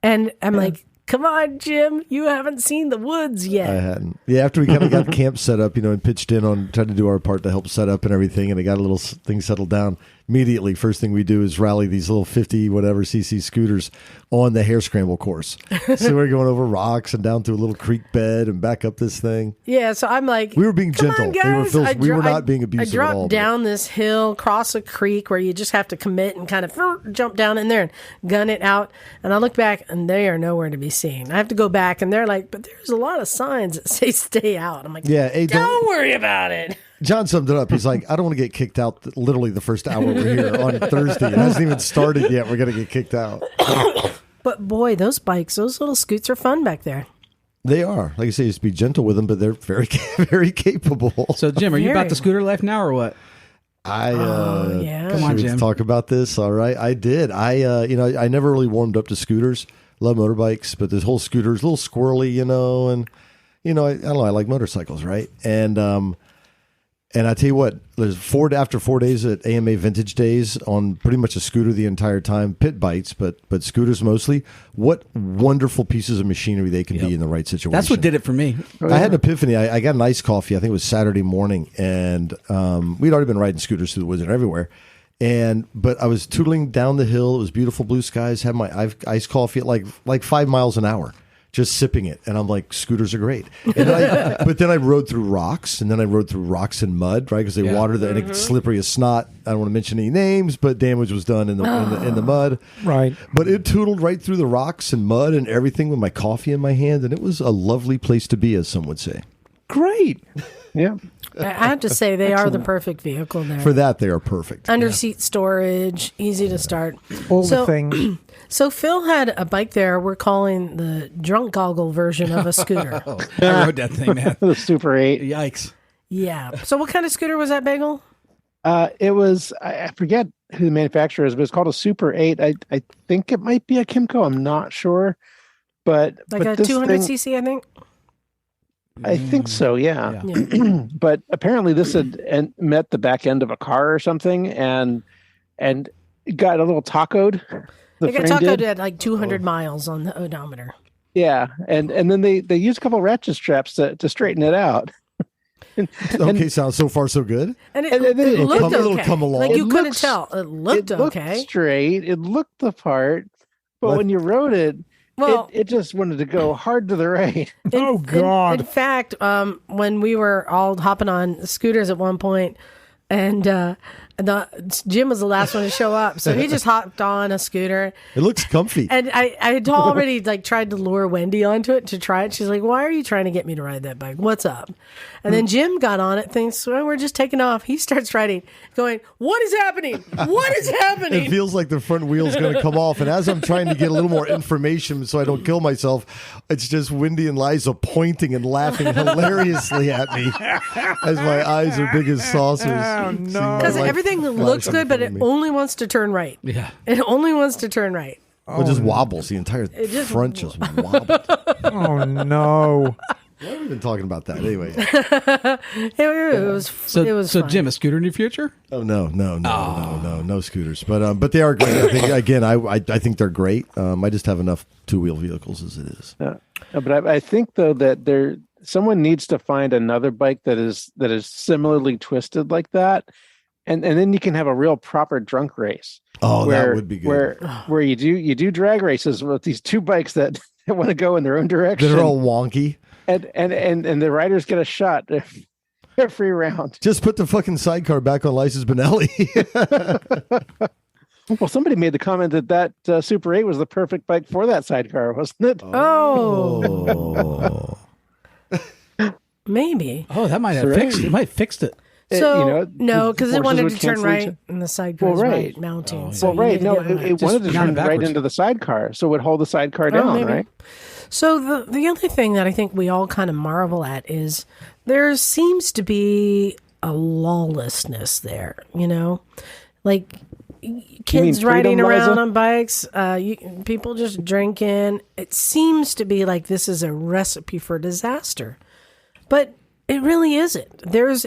And I'm like, come on, Jim, you haven't seen the woods yet. I hadn't. Yeah, after we kind of got camp set up, and pitched in on trying to do our part to help set up and everything, and it got a little thing settled down. immediately, first thing we do is rally these little 50 whatever cc scooters on the hare scramble course. So we're going over rocks and down through a little creek bed and back up this thing. Yeah, so I'm like, we were being come gentle. on, guys. We were not being abusive at all. I dropped down this hill, cross a creek where you just have to commit and kind of jump down in there and gun it out. And I look back and they are nowhere to be seen. I have to go back and they're like, but there's a lot of signs that say stay out. I'm like, yeah, hey, don't worry about it. John summed it up. He's like, I don't want to get kicked out literally the first hour we're here on Thursday. It hasn't even started yet. We're going to get kicked out. But boy, those little scoots are fun back there. They are. Like I say, just be gentle with them, but they're very, very capable. So, Jim, are you about the scooter life now or what? Yeah. Come on, Jim. Talk about this. All right. I did. I never really warmed up to scooters. Love motorbikes, but this whole scooter's a little squirrely, and, I don't know. I like motorcycles, right? And I tell you what, there's after 4 days at AMA Vintage Days on pretty much a scooter the entire time, pit bikes, but scooters mostly. What wonderful pieces of machinery they can be in the right situation. That's what did it for me. I had an epiphany. I got an iced coffee. I think it was Saturday morning, and we'd already been riding scooters through the woods and everywhere. But I was tootling down the hill. It was beautiful blue skies. Had my iced coffee at like 5 miles an hour. Just sipping it, and I'm like, scooters are great. But then I rode through rocks, and then I rode through rocks and mud, right? Because they water and it's slippery as snot. I don't want to mention any names, but damage was done in the mud, right? But it tootled right through the rocks and mud and everything with my coffee in my hand, and it was a lovely place to be, as some would say. Great. Yeah. I have to say, they are the perfect vehicle there. For that, they are perfect. Under seat storage, easy to start. All the things. So Phil had a bike there we're calling the drunk goggle version of a scooter. I rode that thing, man. The Super 8. Yikes. Yeah. So what kind of scooter was that, Bagel? It was, I forget who the manufacturer is, but it's called a Super 8. I think it might be a Kimco. I'm not sure. But a 200cc, I think? I think so, yeah. But apparently this had met the back end of a car or something and got a little tacoed. They got tacoed at like 200 miles on the odometer. Yeah, and then they used a couple ratchet straps to straighten it out. Okay, sounds so far so good. And it looked okay. It'll come along. Like you couldn't tell. It looked okay. Straight. It looked the part. But when you rode it, it just wanted to go hard to the right. God. In fact, when we were all hopping on scooters at one point, and Jim was the last one to show up, so he just hopped on a scooter. It looks comfy. And I had already tried to lure Wendy onto it to try it. She's like, "Why are you trying to get me to ride that bike? What's up?" And then Jim got on it, thinks, well, we're just taking off. He starts riding, going, "What is happening? What is happening?" It feels like the front wheel's going to come off. And as I'm trying to get a little more information so I don't kill myself, it's just Wendy and Liza pointing and laughing hilariously at me as my eyes are big as saucers. Oh, no. Because everything looks good, but it only wants to turn right. Yeah. It only wants to turn right. It just wobbles. The entire front just wobbles. Oh, no. Why have we been talking about that anyway? It was So fun. Jim, a scooter in your future? Oh no scooters. But they are great. I think again, I think they're great. I just have enough two-wheel vehicles as it is. But I think though that someone needs to find another bike that is similarly twisted like that, and then you can have a real proper drunk race. Oh, that would be good. Where you do drag races with these two bikes that want to go in their own direction. They're all wonky. And the riders get a shot every round. Just put the fucking sidecar back on Liza's Benelli. Well, somebody made the comment that Super 8 was the perfect bike for that sidecar, wasn't it? Oh. Maybe. Oh, that might have fixed it. It might have fixed it. So no, because it wanted to turn right, and the sidecar was right mounting. It wanted to turn right into the sidecar, so it would hold the sidecar down, right? So the other thing that I think we all kind of marvel at is there seems to be a lawlessness there, like kids riding around on bikes, people just drinking. It seems to be like this is a recipe for disaster, but it really isn't. There's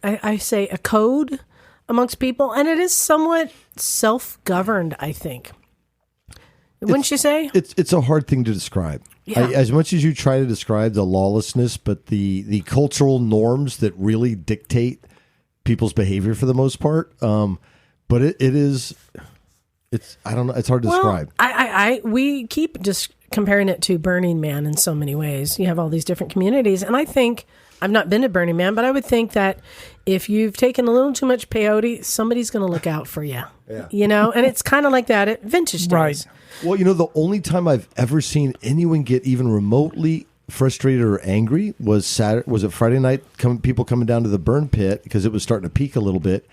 I say a code amongst people, and it is somewhat self-governed, I think. Wouldn't you say? It's a hard thing to describe. Yeah. As much as you try to describe the lawlessness, but the cultural norms that really dictate people's behavior for the most part, but it is. It's I don't know. It's hard to describe. We keep just comparing it to Burning Man in so many ways. You have all these different communities, and I think I've not been to Burning Man, but I would think that if you've taken a little too much peyote, somebody's going to look out for you. Yeah. You know, and it's kind of like that at Vintage Days. Right. Well, you know, the only time I've ever seen anyone get even remotely frustrated or angry was it Friday night? People coming down to the burn pit because it was starting to peak a little bit.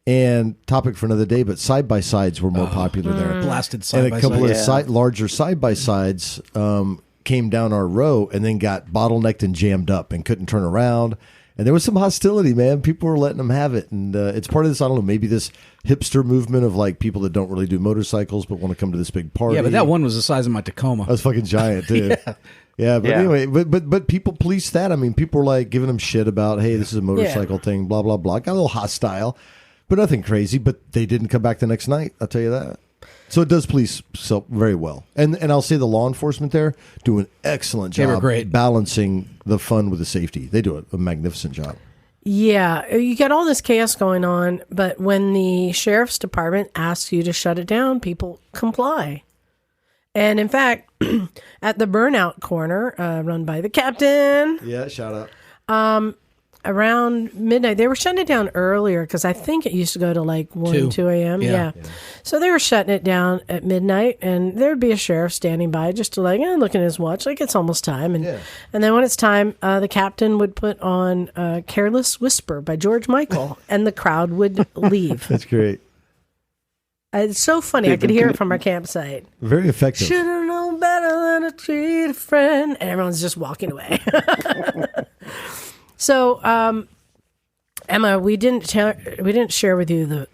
And topic for another day, but side-by-sides were more popular there. Blasted And a couple side-by-side. of larger side-by-sides came down our row and then got bottlenecked and jammed up and couldn't turn around. And there was some hostility, man. People were letting them have it. And it's part of this, I don't know, maybe this hipster movement of like people that don't really do motorcycles but want to come to this big party. Yeah, but that one was the size of my Tacoma. That was fucking giant, dude. Yeah, but anyway, but people police that. I mean, people were like giving them shit about, hey, this is a motorcycle thing, blah, blah, blah. Got a little hostile. But nothing crazy, but they didn't come back the next night, I'll tell you that. So it does police so very well. And I'll say the law enforcement there do an excellent job. They were great. Balancing the fun with the safety. They do a magnificent job. Yeah, you got all this chaos going on, but when the sheriff's department asks you to shut it down, people comply. And in fact, at the burnout corner, run by the captain. Yeah, shout out. Around midnight, they were shutting it down earlier because I think it used to go to like 2 a.m. Yeah. So they were shutting it down at midnight, and there would be a sheriff standing by just to like look at his watch, like it's almost time. And then when it's time, the captain would put on "Careless Whisper" by George Michael, and the crowd would leave. That's great. It's so funny. I could hear it from our campsite. Very effective. Should have known better than to treat a friend, and everyone's just walking away. So, Emma, we didn't share with you the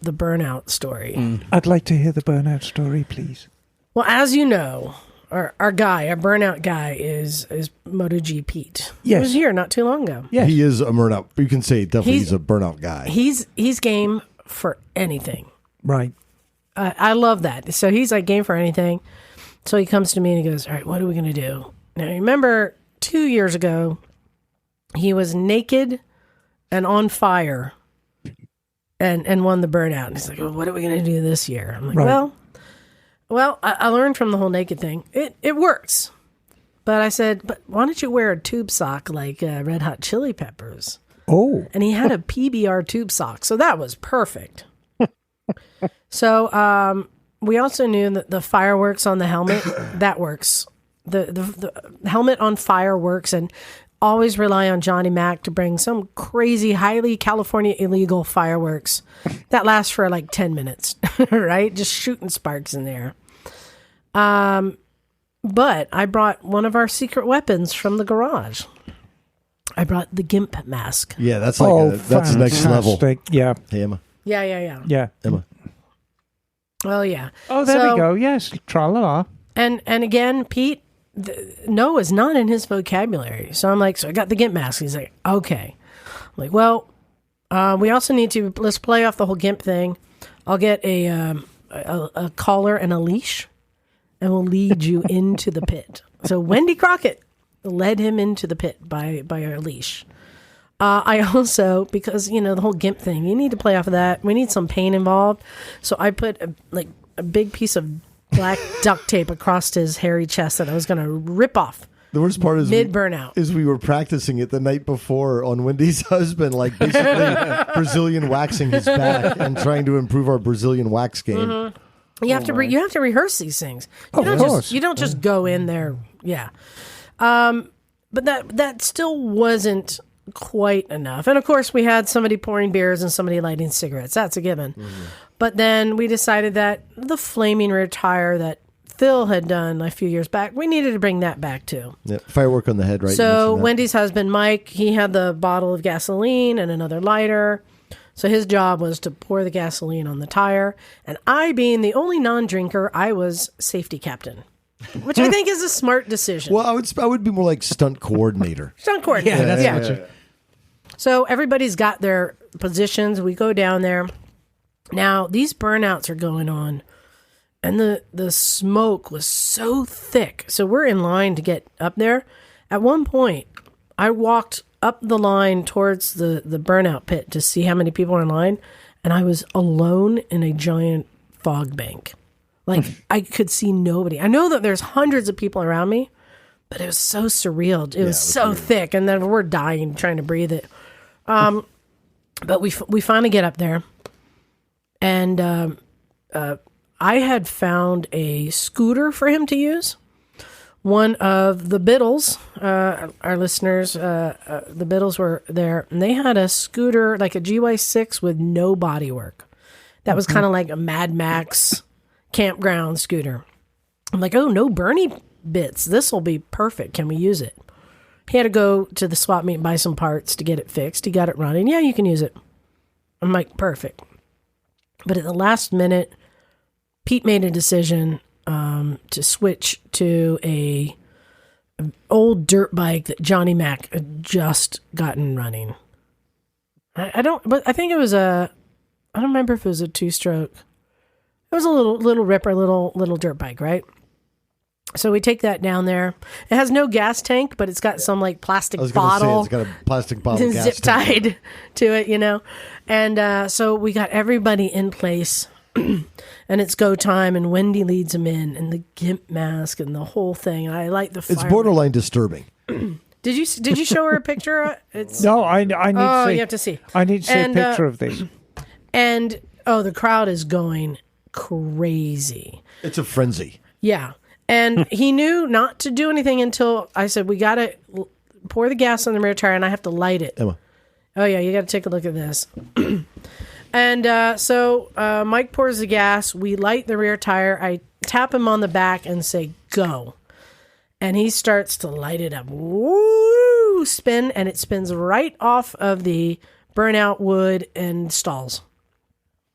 burnout story. I'd like to hear the burnout story, please. Well, as you know, our burnout guy is MotoG Pete. Yes. He was here not too long ago. Yes. He is a burnout. You can say definitely he's a burnout guy. He's game for anything. Right. I love that. So he's like game for anything. So he comes to me and he goes, all right, what are we going to do? Now, remember 2 years ago, he was naked and on fire and won the burnout. And he's like, well, what are we going to do this year? I'm like, right. well, I learned from the whole naked thing. It works. But I said, but why don't you wear a tube sock like Red Hot Chili Peppers? Oh. And he had a PBR tube sock. So that was perfect. So we also knew that the fireworks on the helmet, that works. The helmet on fire works, and always rely on Johnny Mac to bring some crazy, highly California illegal fireworks that last for like 10 minutes, right? Just shooting sparks in there. But I brought one of our secret weapons from the garage. I brought the GIMP mask. Yeah, that's like that's next level. Yeah. Hey, Emma. Yeah. Emma. Well, yeah. Oh, there we go. Yes, tra-la-la. And again, Pete, no is not in his vocabulary. So I'm like, so I got the GIMP mask. He's like, okay. I'm like, well, we also need to, let's play off the whole GIMP thing. I'll get a collar and a leash, and we'll lead you into the pit. So Wendy Crockett led him into the pit by a leash. I also, because, the whole GIMP thing, you need to play off of that. We need some pain involved. So I put a big piece of black duct tape across his hairy chest that I was going to rip off. The worst part is mid-burnout. We were practicing it the night before on Wendy's husband, like basically Brazilian waxing his back and trying to improve our Brazilian wax game. Mm-hmm. You have to rehearse these things. You don't just go in there. Yeah. But that still wasn't quite enough. And of course we had somebody pouring beers and somebody lighting cigarettes. That's a given. Mm-hmm. But then we decided that the flaming retire that Phil had done a few years back, we needed to bring that back too. Yeah, firework on the head, right? So Wendy's husband, Mike, he had the bottle of gasoline and another lighter. So his job was to pour the gasoline on the tire. And I, being the only non-drinker, I was safety captain, which I think is a smart decision. Well, I would be more like stunt coordinator. Stunt coordinator. Yeah. So everybody's got their positions. We go down there. Now, these burnouts are going on, and the smoke was so thick. So we're in line to get up there. At one point, I walked up the line towards the burnout pit to see how many people are in line, and I was alone in a giant fog bank. Like, I could see nobody. I know that there's hundreds of people around me, but it was so surreal. It was so weird. Thick, and then we're dying trying to breathe it. But we finally get up there, and I had found a scooter for him to use. One of the Biddles, our listeners, the Biddles were there, and they had a scooter, like a GY6 with no bodywork. That was kind of like a Mad Max campground scooter. I'm like, oh, no Bernie bits. This will be perfect. Can we use it? He had to go to the swap meet and buy some parts to get it fixed. He got it running. Yeah, you can use it. I'm like, perfect. But at the last minute, Pete made a decision to switch to a old dirt bike that Johnny Mac had just gotten running. But I think it was I don't remember if it was a 2-stroke. It was a little ripper, little dirt bike, right? So we take that down there. It has no gas tank, but it's got some like plastic bottle. It's got a plastic bottle gas zip tied to it, you know. And so we got everybody in place, and it's go time. And Wendy leads them in, and the gimp mask and the whole thing. I like the. It's borderline disturbing. Did you show her a picture? No, I need. Oh, to see. You have to see. I need to see a picture of this. And the crowd is going crazy. It's a frenzy. Yeah. And he knew not to do anything until I said, we got to pour the gas on the rear tire and I have to light it. Emma. Oh, yeah, you got to take a look at this. And so Mike pours the gas. We light the rear tire. I tap him on the back and say, go. And he starts to light it up. Woo! Spin. And it spins right off of the burnout wood and stalls.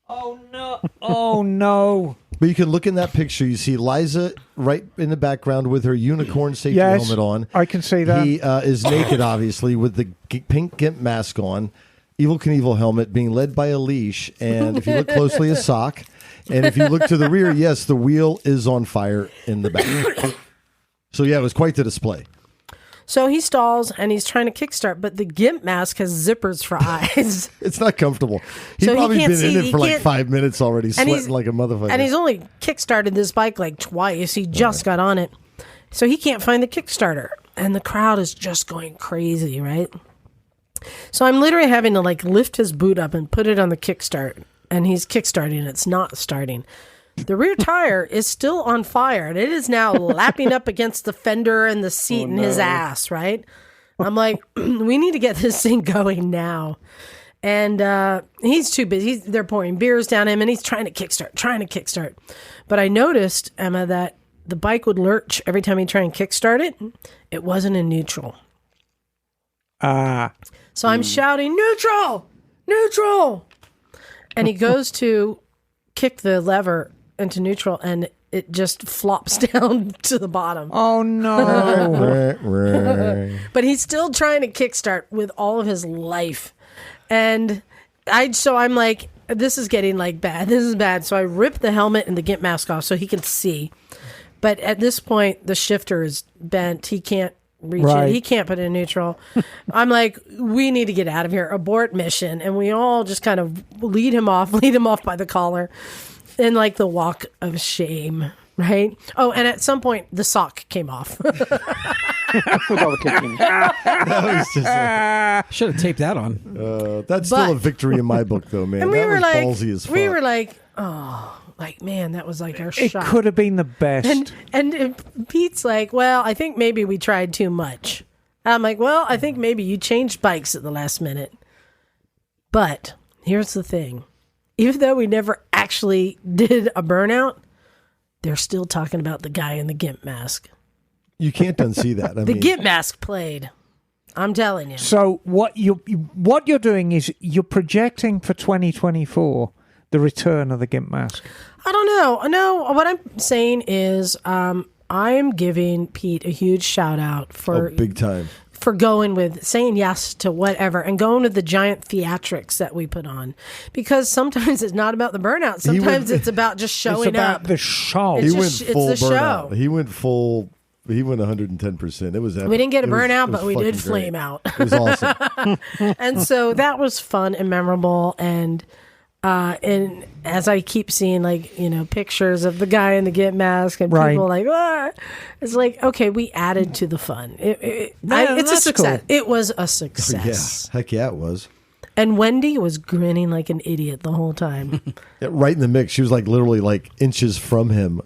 Oh, no. Oh, no. But you can look in that picture. You see Liza right in the background with her unicorn safety helmet on. I can see that. He is naked, obviously, with the pink gimp mask on. Evil Knievel helmet being led by a leash. And if you look closely, a sock. And if you look to the rear, yes, the wheel is on fire in the back. So, yeah, it was quite the display. So he stalls and he's trying to kickstart, but the gimp mask has zippers for eyes. It's not comfortable. He's So probably he been can't in see- it for he like can't- 5 minutes already, sweating like a motherfucker. And he's only kickstarted this bike like twice. He just got on it. So he can't find the Kickstarter. And the crowd is just going crazy, right? So I'm literally having to like lift his boot up and put it on the kickstart. And he's kickstarting and it's not starting. The rear tire is still on fire. And it is now lapping up against the fender and the seat in his ass, right? I'm like, we need to get this thing going now. And he's too busy. They're pouring beers down him, and he's trying to kickstart. But I noticed, Emma, that the bike would lurch every time he tried and kickstart it. It wasn't in neutral. So I'm shouting, neutral, neutral. And he goes to kick the lever into neutral, and it just flops down to the bottom. Oh, no. But he's still trying to kickstart with all of his life. And I'm like, this is getting like bad. This is bad. So I rip the helmet and the gimp mask off so he can see. But at this point, the shifter is bent. He can't reach it. He can't put it in neutral. I'm like, we need to get out of here. Abort mission. And we all just kind of lead him off by the collar in like the walk of shame. Right? Oh, and at some point, the sock came off. With all the kicking. Should have taped that on. That's still a victory in my book, though, man. And we that were was like, ballsy as fuck. we were like, oh, like, man, that was like our It shot. could have been the best. And Pete's like, well, I think maybe we tried too much. I'm like, well, I think maybe you changed bikes at the last minute. But here's the thing. Even though we never actually did a burnout, they're still talking about the guy in the gimp mask. You can't unsee that. The gimp mask played. I'm telling you. So what you're doing is you're projecting for 2024 the return of the gimp mask. I don't know. No, what I'm saying is I'm giving Pete a huge shout out for big time. For going with saying yes to whatever and going with the giant theatrics that we put on, because sometimes it's not about the burnout. Sometimes it's about just showing it's about up. the show. It's He went just- full it's the burnout. show. He went full. He went 110%. It was epic. We didn't get a It was- burnout, it was but we did fucking flame great. out. It was awesome. And so that was fun and memorable. And And as I keep seeing, pictures of the guy in the Git mask and people it's like, okay, we added to the fun. It's a success. Cool. It was a success. Yeah, heck yeah, it was. And Wendy was grinning like an idiot the whole time. Yeah, right in the mix. She was literally inches from him.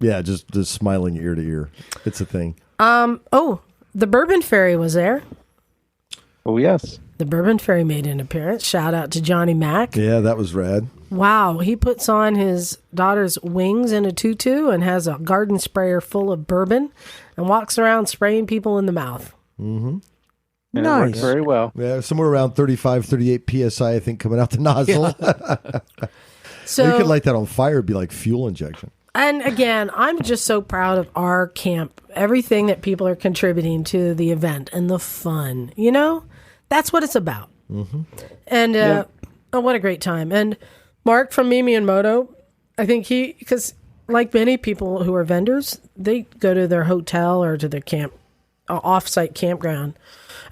Just smiling ear to ear. It's a thing. The Bourbon Fairy was there. Oh, yes. The Bourbon Fairy made an appearance. Shout out to Johnny Mac. Yeah, that was rad. Wow. He puts on his daughter's wings in a tutu and has a garden sprayer full of bourbon and walks around spraying people in the mouth. Mm-hmm. And it worked very well. Yeah, somewhere around 35, 38 PSI, I think, coming out the nozzle. Yeah. So you could light that on fire. It'd be like fuel injection. And again, I'm just so proud of our camp, everything that people are contributing to the event and the fun. That's what it's about. Mm-hmm. And what a great time. And Mark from Mimi and Moto, I think because like many people who are vendors, they go to their hotel or to their camp, off-site campground.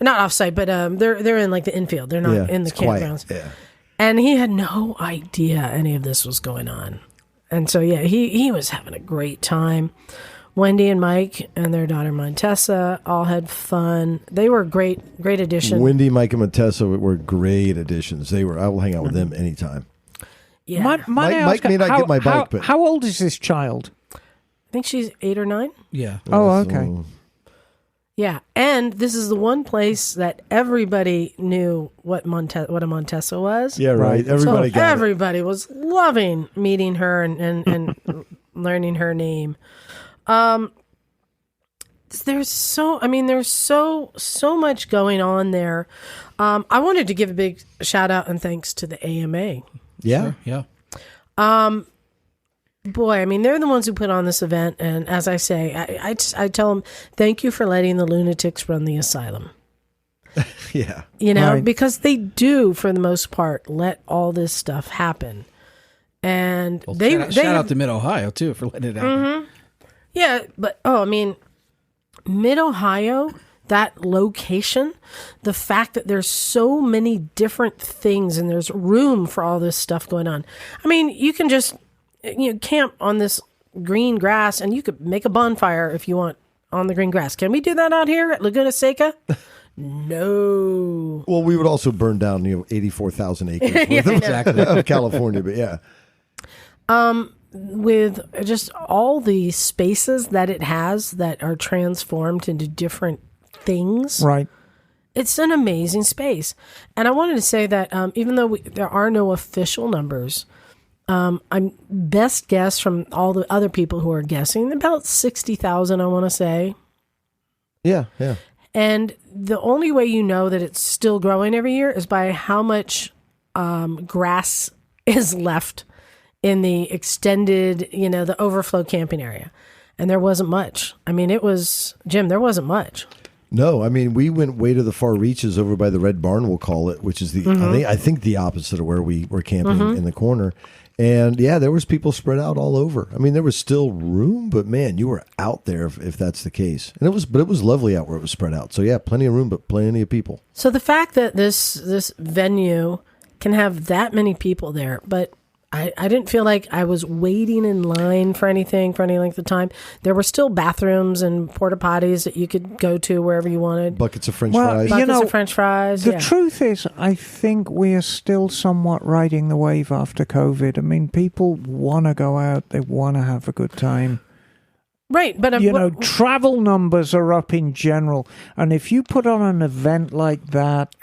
Not off-site, but they're in the infield. They're not in the campgrounds. Yeah. And he had no idea any of this was going on. And so, he was having a great time. Wendy and Mike and their daughter Montessa all had fun. They were great addition. Wendy, Mike, and Montessa were great additions. I will hang out with them anytime. Yeah. Mike may not get my bike, but how old is this child? I think she's 8 or 9. Yeah. Oh, okay. Yeah, and this is the one place that everybody knew what a Montessa was. Yeah, right. Everybody got it. Everybody was loving meeting her and learning her name. There's so much going on there. I wanted to give a big shout out and thanks to the AMA. Yeah. Sure, yeah. Boy, they're the ones who put on this event, and as I say, I tell them, thank you for letting the lunatics run the asylum. Yeah. Right. Because they do, for the most part, let all this stuff happen. And shout out to Mid-Ohio, too, for letting it happen. Mm-hmm. Yeah, but, Mid-Ohio, that location, the fact that there's so many different things and there's room for all this stuff going on. You can just camp on this green grass and you could make a bonfire if you want on the green grass. Can we do that out here at Laguna Seca? No. Well, we would also burn down 84,000 acres worth of California, but yeah. With just all the spaces that it has that are transformed into different things. Right. It's an amazing space. And I wanted to say that even though there are no official numbers, I'm best guess from all the other people who are guessing about 60,000, I want to say. Yeah, yeah. And the only way you know that it's still growing every year is by how much grass is left in the extended, the overflow camping area. And there wasn't much. Jim, there wasn't much. No, we went way to the far reaches over by the Red Barn, we'll call it, which is I think the opposite of where we were camping in the corner. And yeah, there was people spread out all over. There was still room, but man, you were out there if that's the case. And it was lovely out where it was spread out. So yeah, plenty of room, but plenty of people. So the fact that this venue can have that many people there, but I didn't feel like I was waiting in line for anything for any length of time. There were still bathrooms and porta potties that you could go to wherever you wanted. Buckets of French fries. Buckets of French fries. The truth is, I think we are still somewhat riding the wave after COVID. People want to go out. They want to have a good time. Right, but travel numbers are up in general. And if you put on an event like that,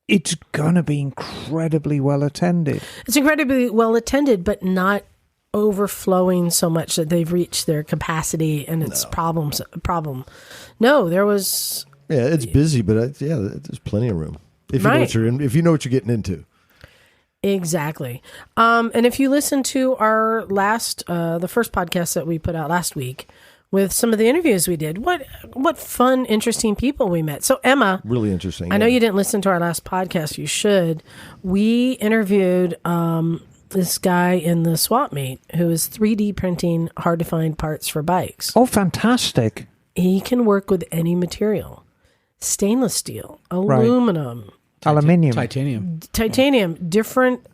it's going to be incredibly well attended. It's incredibly well attended, but not overflowing so much that they've reached their capacity and it's problem. No, there was... Yeah, it's busy, but there's plenty of room. If you know what you're getting into. Exactly. And if you listen to our the first podcast that we put out last week, with some of the interviews we did, what fun, interesting people we met. So Emma, really interesting. I know you didn't listen to our last podcast. You should. We interviewed this guy in the swap meet who is 3D printing hard to find parts for bikes. Oh, fantastic! He can work with any material: stainless steel, aluminum, Aluminium. Titanium. Different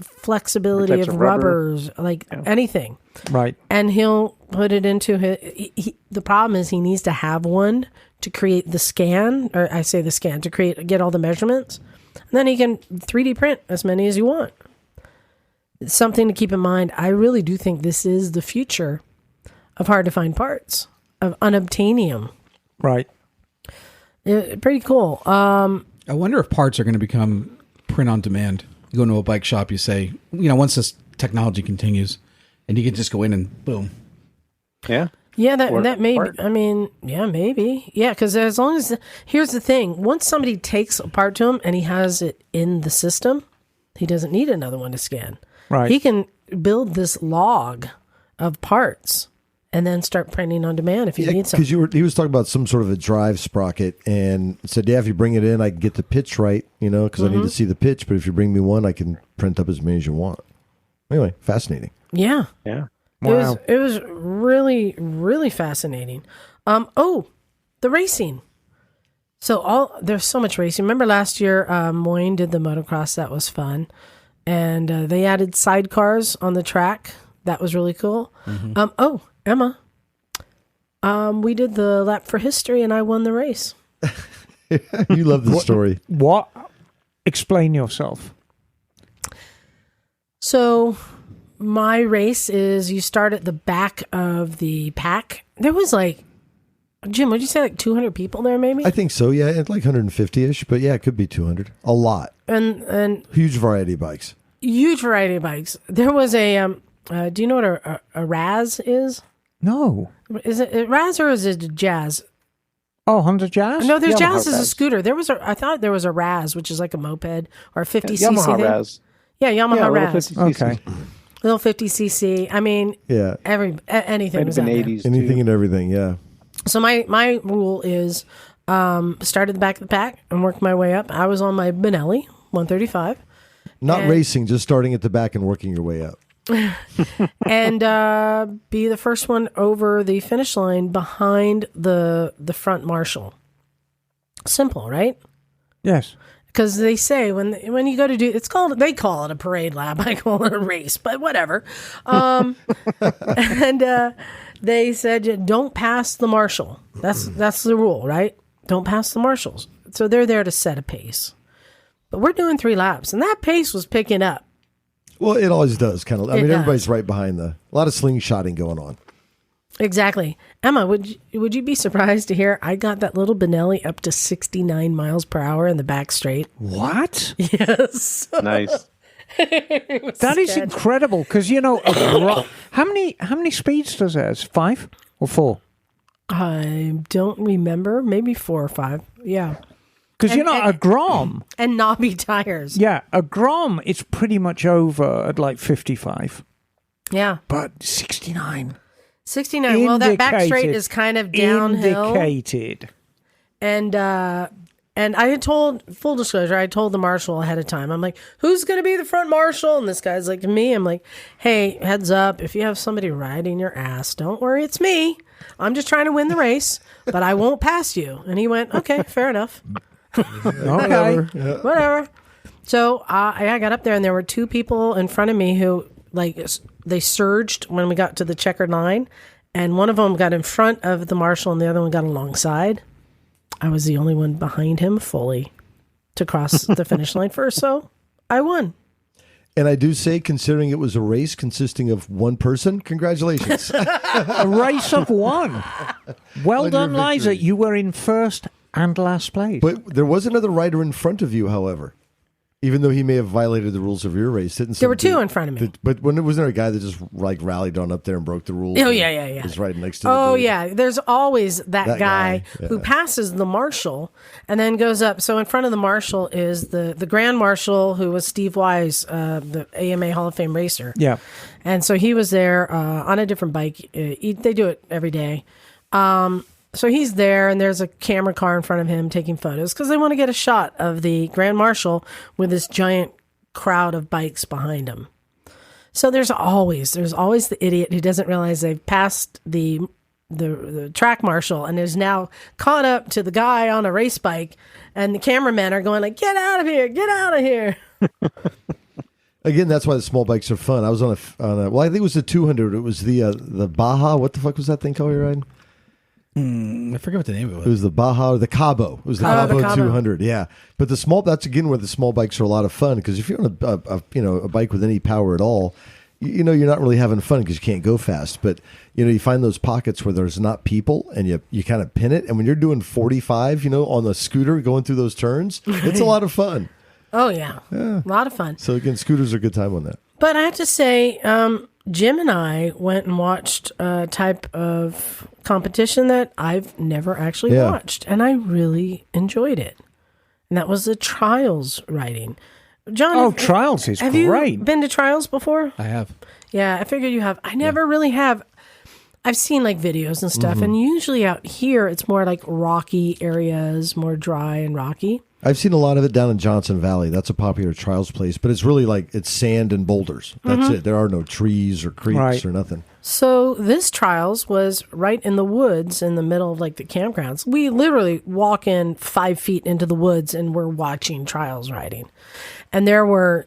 flexibility Types of of rubber. rubbers, like anything. Right. And he'll put it into his. The problem is he needs to have one to create the scan, or I say the scan to get all the measurements. And then he can 3D print as many as you want. It's something to keep in mind. I really do think this is the future of hard to find parts, of unobtainium. Right. Pretty cool. I wonder if parts are going to become print on demand. You go into a bike shop, you say, once this technology continues, and you can just go in and boom. Yeah. Yeah, that may be, I mean, yeah, maybe. Yeah, because as long as, here's the thing. Once somebody takes a part to him and he has it in the system, he doesn't need another one to scan. Right. He can build this log of parts and then start printing on demand if he needs some. Because he was talking about some sort of a drive sprocket and said, if you bring it in, I can get the pitch right, because I need to see the pitch. But if you bring me one, I can print up as many as you want. Anyway, fascinating. Yeah. Yeah. Wow. It was really, really fascinating. The racing. So there's so much racing. Remember last year, Moyne did the motocross. That was fun. And they added sidecars on the track. That was really cool. Mm-hmm. Emma, we did the lap for history and I won the race. You love the story. What? Explain yourself. So my race is you start at the back of the pack. There was Jim, would you say 200 people there maybe? I think so, yeah. It's like 150-ish, but yeah, it could be 200. A lot. And huge variety of bikes. Huge variety of bikes. There was a, do you know what a Raz is? No. Is it a Raz or is it a Jazz? Oh, Honda Jazz? No, there's Yamaha Jazz is a Raz. scooter. I thought there was a Raz, which is like a moped or a 50cc Yamaha thing. Raz. Yeah, Yamaha Yeah, Raz. 50cc. Okay. Little 50cc. I mean, Yeah. anything Might was have out been there. 80s. Anything too. and everything, yeah. So my rule is start at the back of the pack and work my way up. I was on my Benelli 135. Not And- racing, just starting at the back and working your way up. and be the first one over the finish line behind the front marshal. Simple, right? Yes. Because they say when you go to do they call it a parade lap. I call it a race, but whatever. And they said don't pass the marshal. That's the rule, right? Don't pass the marshals. So they're there to set a pace. But we're doing 3 laps, and that pace was picking up. Well, it always does, kind of. I It mean, does. everybody's right behind a lot of slingshotting going on. Exactly. Emma, would you be surprised to hear I got that little Benelli up to 69 miles per hour in the back straight? What? Yes. Nice. That is incredible because how many speeds does it have? 5 or 4? I don't remember. Maybe 4 or 5. Yeah. Because a Grom. And knobby tires. Yeah, a Grom it's pretty much over at like 55, Yeah. but 69. 69. Well, that back straight Indicated. is kind of downhill. Indicated. And I had told, full disclosure, I told the marshal ahead of time. I'm like, who's going to be the front marshal? And this guy's like, me. I'm like, hey, heads up. If you have somebody riding your ass, don't worry, it's me. I'm just trying to win the race, but I won't pass you. And he went, okay, fair enough. Okay. Whatever. So I got up there and there were 2 people in front of me who they surged when we got to the checkered line, and one of them got in front of the marshal and the other one got alongside. I was the only one behind him fully to cross the finish line first, so I won. And I do say, considering it was a race consisting of one person, congratulations. A race of 1. Well On done, your Liza. victory. You were in first and last place. But there was another rider in front of you, however. Even though he may have violated the rules of your race, didn't There were 2 in front of me. But wasn't there a guy that just rallied on up there and broke the rules? Oh, and yeah. Was right next to. The Oh, dude? yeah. There's always that That guy guy, who yeah. passes the marshal and then goes up. So in front of the marshal is the grand marshal, who was Steve Wise, the AMA Hall of Fame racer. yeah. And so he was there on a different bike. They do it every day. So he's there, and there's a camera car in front of him taking photos because they want to get a shot of the grand marshal with this giant crowd of bikes behind him. So there's always the idiot who doesn't realize they've passed the the track marshal and is now caught up to the guy on a race bike, and the cameramen are going like, "Get out of here! Get out of here!" Again, that's why the small bikes are fun. I was on a well, I think it was the 200. It was the Baja. What the fuck was that thing called you're riding? I forget what the name of it was. It was the Baja or the Cabo. It was the Cabo 200. Yeah, but that's again where the small bikes are a lot of fun, because if you're on a bike with any power at all, you're not really having fun because you can't go fast. But you find those pockets where there's not people, and you kind of pin it. And when you're doing 45, on the scooter going through those turns, it's a lot of fun. Oh yeah, a lot of fun. So again, scooters are a good time on that. But I have to say, Jim and I went and watched a type of competition that I've never actually watched, and I really enjoyed it. And that was the trials riding. John, trials is have great. You been to trials before? I have. Yeah, I figured you have. I never really have. I've seen like videos and stuff, and usually out here it's more like rocky areas, more dry and rocky. I've seen a lot of it down in Johnson Valley. That's a popular trials place, but it's really like it's sand and boulders. That's it. There are no trees or creeks or nothing. So this trials was right in the woods in the middle of like the campgrounds. We literally walk in 5 feet into the woods and we're watching trials riding. And there were,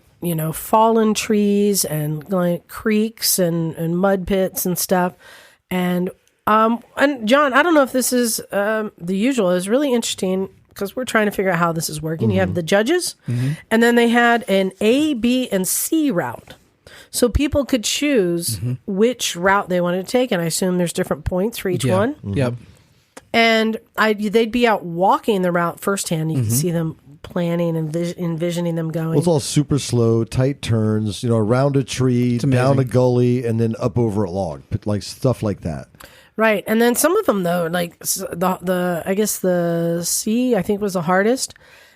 fallen trees and like creeks and mud pits and stuff. And John, I don't know if this is the usual. It was really interesting because we're trying to figure out how this is working. You have the judges, and then they had an A, B, and C route. So people could choose which route they wanted to take, and I assume there's different points for each one. Yep. And they'd be out walking the route firsthand. You could see them planning and envisioning them going. Well, it's all super slow, tight turns, around a tree, down a gully, and then up over a log, like stuff like that. Right. And then some of them, though, like I guess the C, I think, was the hardest.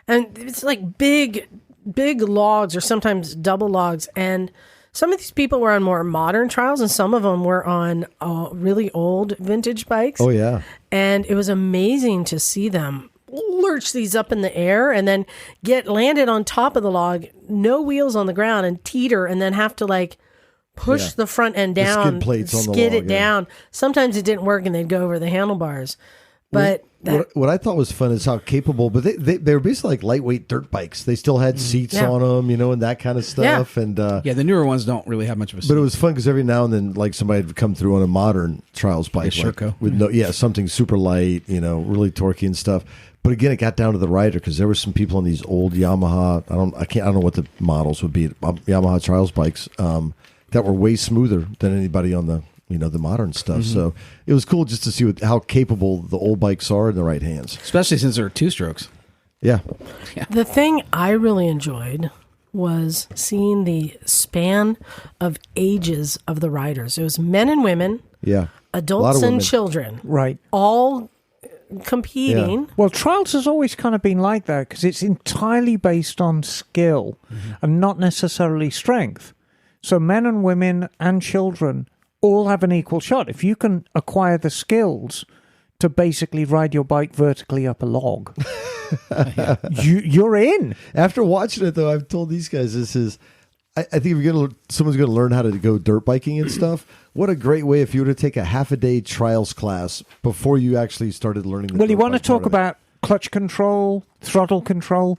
And it's like big logs or sometimes double logs. And some of these people were on more modern trials, and some of them were on really old vintage bikes. Oh, yeah. And it was amazing to see them lurch these up in the air and then get landed on top of the log, no wheels on the ground, and teeter, and then have to like push the front end down, skid plates on the skid log, it down. Sometimes it didn't work and they'd go over the handlebars. But what I thought was fun is how capable, but they were basically like lightweight dirt bikes. They still had seats on them, and that kind of stuff. Yeah. And the newer ones don't really have much of a seat. But it was fun because every now and then, like somebody would come through on a modern trials bike, with something super light, really torquey and stuff. But again, it got down to the rider because there were some people on these old Yamaha. I don't know what the models would be. Yamaha trials bikes that were way smoother than anybody on the the modern stuff. So it was cool just to see how capable the old bikes are in the right hands, especially since they're 2-strokes. Yeah. The thing I really enjoyed was seeing the span of ages of the riders. It was men and women, adults and children, right? All competing. Yeah. Well, trials has always kind of been like that because it's entirely based on skill and not necessarily strength. So men and women and children all have an equal shot. If you can acquire the skills to basically ride your bike vertically up a log, you're in. After watching it, though, I've told these guys I think if someone's going to learn how to go dirt biking and stuff, what a great way if you were to take a half-a-day trials class before you actually started learning. Well, you want to talk about clutch control, throttle control,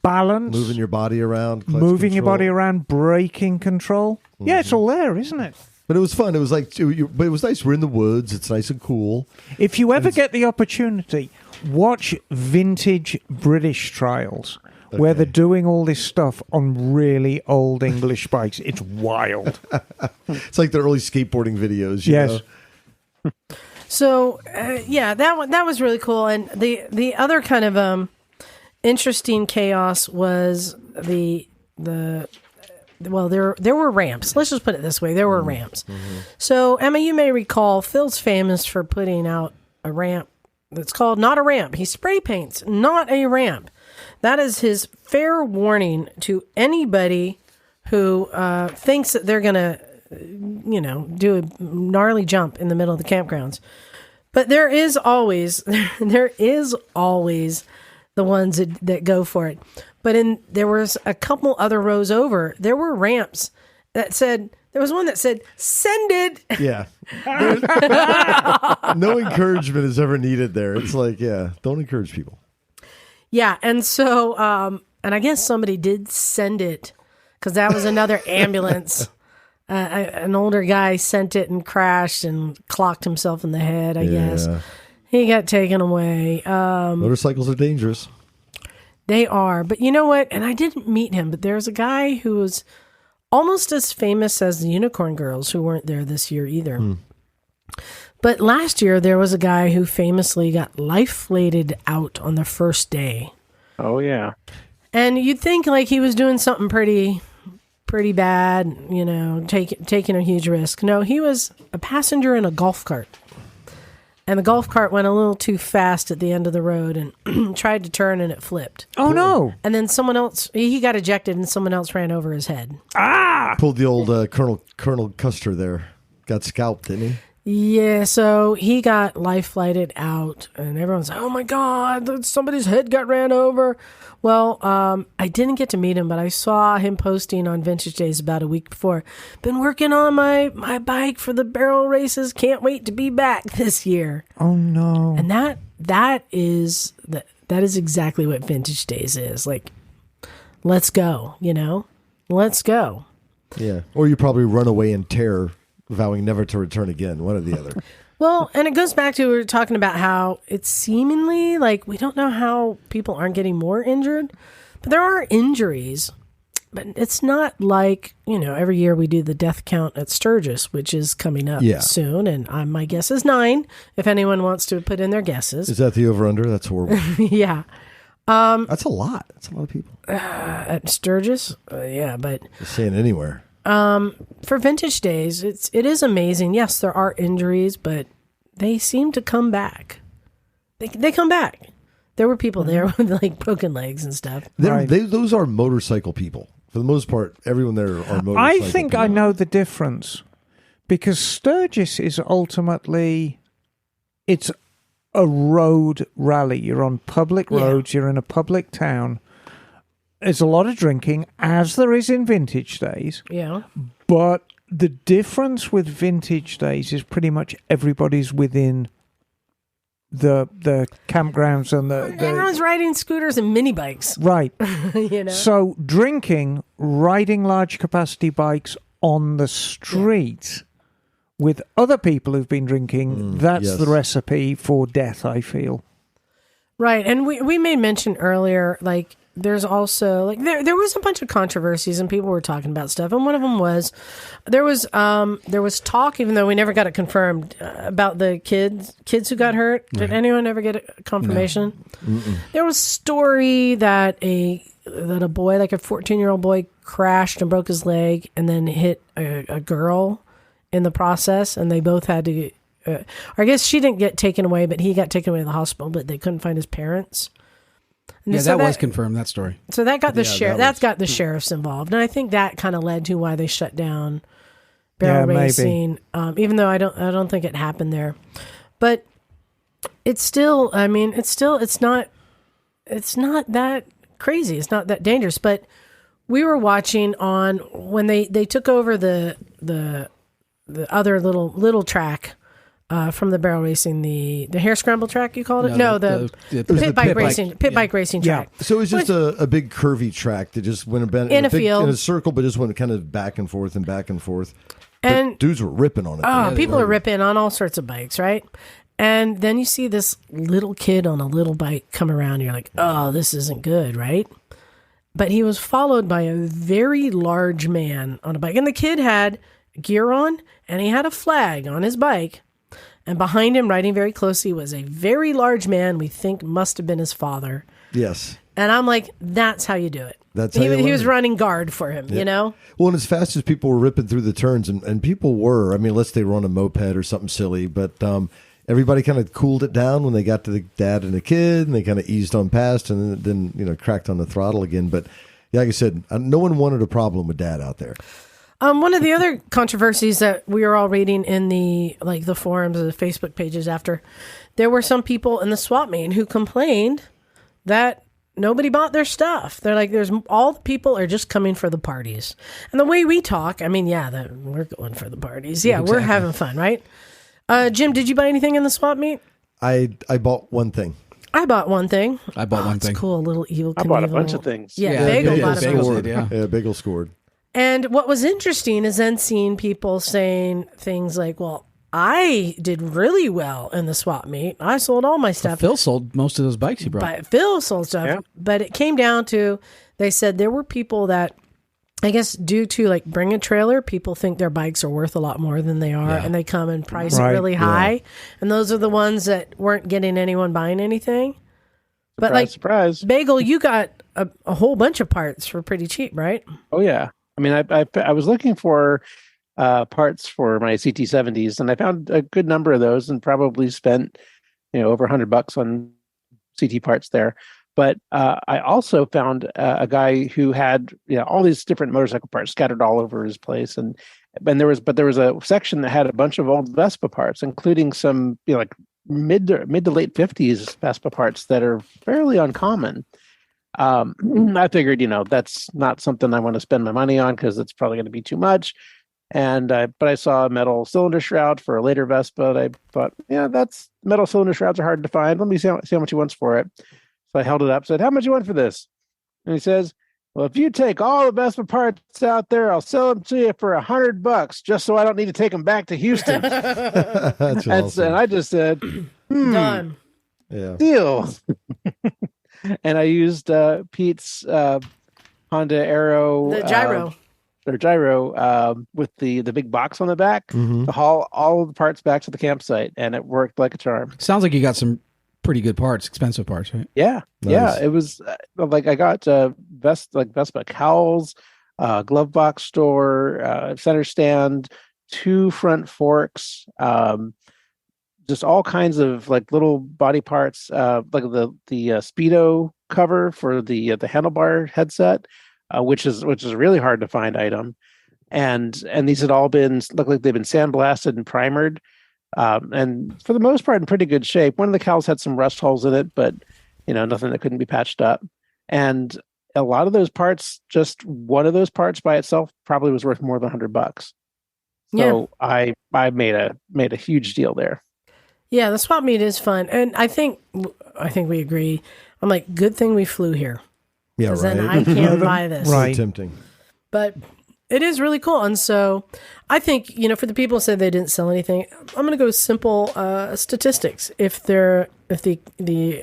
balance, moving your body around, your body around, braking control. Yeah, it's all there, isn't it? But it was fun. It was like, but it was nice. We're in the woods. It's nice and cool. If you ever get the opportunity, watch vintage British trials where they're doing all this stuff on really old English bikes. It's wild. It's like the early skateboarding videos. You know? So, that was really cool. And the other kind of interesting chaos was well, there were ramps. Let's just put it this way. There were ramps. Mm-hmm. So, Emma, you may recall Phil's famous for putting out a ramp that's called Not a Ramp. He spray paints Not a Ramp. That is his fair warning to anybody who thinks that they're going to, do a gnarly jump in the middle of the campgrounds. But there is always the ones that go for it. But there was a couple other rows over, there were ramps that said There was one that said, "Send it." Yeah. No encouragement is ever needed there. It's like, yeah, don't encourage people. Yeah, and so, and I guess somebody did send it because that was another ambulance. An older guy sent it and crashed and clocked himself in the head, I guess. He got taken away. Motorcycles are dangerous. They are. But you know what? And I didn't meet him, but there's a guy who was almost as famous as the Unicorn Girls who weren't there this year either. But last year, there was a guy who famously got life-flated out on the first day. Oh, yeah. And you'd think like he was doing something pretty bad, you know, taking a huge risk. No, he was a passenger in a golf cart. And the golf cart went a little too fast at the end of the road and tried to turn and it flipped. Oh, no. And then someone else, he got ejected and someone else ran over his head. Pulled the old Colonel Custer there. Got scalped, didn't he? Yeah, so he got life-flighted out, and everyone's like, oh my God, somebody's head got ran over. Well, I didn't get to meet him, but I saw him posting on Vintage Days about a week before. Been working on my bike for the barrel races. Can't wait to be back this year. Oh, no. And that is exactly what Vintage Days is. Like, let's go, you know? Let's go. Yeah. Or you probably run away in terror, vowing never to return again, one or the other. Well, and it goes back to, we were talking about how it's seemingly like we don't know how people aren't getting more injured, but there are injuries. But it's not like, you know, every year we do the death count at Sturgis, which is coming up soon, and my guess is 9, if anyone wants to put in their guesses. Is that the over-under? That's horrible. Yeah. That's a lot. That's a lot of people. At Sturgis? Yeah, but... Just saying anywhere. For Vintage Days, it is amazing. Yes, there are injuries, but they seem to come back. They come back. There were people there with like broken legs and stuff. Those are motorcycle people. For the most part, everyone there are motorcycle I think people. I know the difference because Sturgis is ultimately, it's a road rally. You're on public roads. You're in a public town. There's a lot of drinking, as there is in Vintage Days. Yeah. But the difference with Vintage Days is pretty much everybody's within the campgrounds and the everyone's riding scooters and mini bikes. Right. You know. So drinking, riding large capacity bikes on the street with other people who've been drinking, that's the recipe for death, I feel. Right. And we made mention earlier, like, there's also like there was a bunch of controversies and people were talking about stuff, and one of them was there was talk, even though we never got it confirmed, about the kids who got hurt. Did anyone ever get a confirmation? No. There was a story that a boy, like a 14-year-old boy, crashed and broke his leg and then hit a girl in the process, and they both had to. I guess she didn't get taken away, but he got taken away to the hospital, but they couldn't find his parents. And that was confirmed, that story. So that got the sheriff. That's got the sheriffs involved, and I think that kind of led to why they shut down barrel racing. Even though I don't think it happened there, but it's still. I mean, it's not that crazy. It's not that dangerous. But we were watching on when they took over the other little track. From the barrel racing, the hair scramble track, you called it? No, the pit bike racing track. So it was just a big curvy track that just went in a field in a circle, but just went kind of back and forth and back and forth. And but dudes were ripping on it. Oh, people are ripping on all sorts of bikes, right? And then you see this little kid on a little bike come around, and you're like, oh, this isn't good, right? But he was followed by a very large man on a bike, and the kid had gear on, and he had a flag on his bike. And behind him, riding very closely, was a very large man we think must have been his father. Yes. And I'm like, that's how you do it. That's how he was running guard for him, you know? Well, and as fast as people were ripping through the turns, and people were, I mean, unless they were on a moped or something silly, but everybody kind of cooled it down when they got to the dad and the kid, and they kind of eased on past and then cracked on the throttle again. But yeah, like I said, no one wanted a problem with dad out there. One of the other controversies that we were all reading in the forums or the Facebook pages after, there were some people in the swap meet who complained that nobody bought their stuff. They're like, all the people are just coming for the parties. And the way we talk, I mean, we're going for the parties. Yeah, exactly. We're having fun, right? Jim, did you buy anything in the swap meet? I bought one thing. I bought one thing. I bought one thing. That's cool. A little evil. I bought a bunch of things. Yeah, Bagel bought a bunch. Scored. Yeah, Bagel scored. And what was interesting is then seeing people saying things like, well, I did really well in the swap meet. I sold all my stuff. Phil sold most of those bikes he brought. But Phil sold stuff. Yeah. But it came down to, they said there were people that, I guess due to like bring a trailer, people think their bikes are worth a lot more than they are, and they come and price it really high. Yeah. And those are the ones that weren't getting anyone buying anything. But surprise. Bagel, you got a whole bunch of parts for pretty cheap, right? Oh, yeah. I mean, I was looking for parts for my CT70s, and I found a good number of those and probably spent, over $100 on CT parts there. But I also found a guy who had all these different motorcycle parts scattered all over his place, and there was a section that had a bunch of old Vespa parts, including some like mid to late 50s Vespa parts that are fairly uncommon. I figured that's not something I want to spend my money on because it's probably going to be too much. But I saw a metal cylinder shroud for a later Vespa. And I thought, that's metal cylinder shrouds are hard to find. Let me see how much he wants for it. So I held it up, said, how much you want for this? And he says, well, if you take all the Vespa parts out there, I'll sell them to you for $100 just so I don't need to take them back to Houston. That's awesome. And I just said, done. Yeah. Deal. And I used Pete's Honda Aero. The gyro. Or gyro with the big box on the back to haul all of the parts back to the campsite. And it worked like a charm. Sounds like you got some pretty good parts, expensive parts, right? Yeah. Nice. Yeah. It was like I got Vespa cowls, glove box store, center stand, 2 front forks, just all kinds of like little body parts, like the Speedo cover for the handlebar headset, which is a really hard to find item, and these had all look like they've been sandblasted and primered, and for the most part in pretty good shape. One of the cowls had some rust holes in it, but nothing that couldn't be patched up. And a lot of those parts, just one of those parts by itself, probably was worth more than $100. So I made a huge deal there. Yeah, the swap meet is fun, and I think we agree. I'm like, good thing we flew here. Yeah, right. Then I can't buy this. Right. So tempting. But it is really cool, and so I think for the people who said they didn't sell anything, I'm going to go simple statistics. If the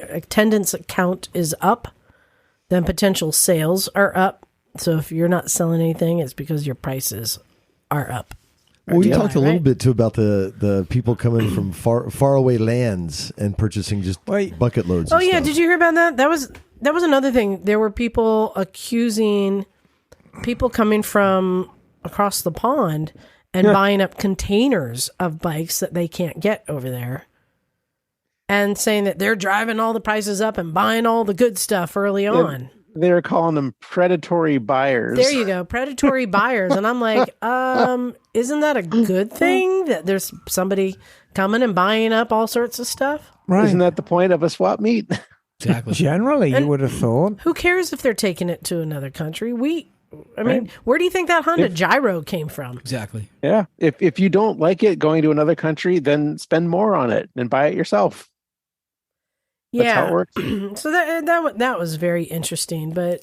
attendance count is up, then potential sales are up. So if you're not selling anything, it's because your prices are up. Well, we talked a little bit too about the people coming from far away lands and purchasing just bucket loads. Oh yeah, did you hear about that? That was another thing. There were people accusing people coming from across the pond and buying up containers of bikes that they can't get over there, and saying that they're driving all the prices up and buying all the good stuff early on. They were calling them predatory buyers. There you go, predatory buyers. And I'm like, isn't that a good thing that there's somebody coming and buying up all sorts of stuff? Right. Isn't that the point of a swap meet? Exactly. Generally, you would have thought. Who cares if they're taking it to another country? I mean, where do you think that Honda gyro came from? Exactly. Yeah. If you don't like it going to another country, then spend more on it and buy it yourself. That's how it works. So that was very interesting. But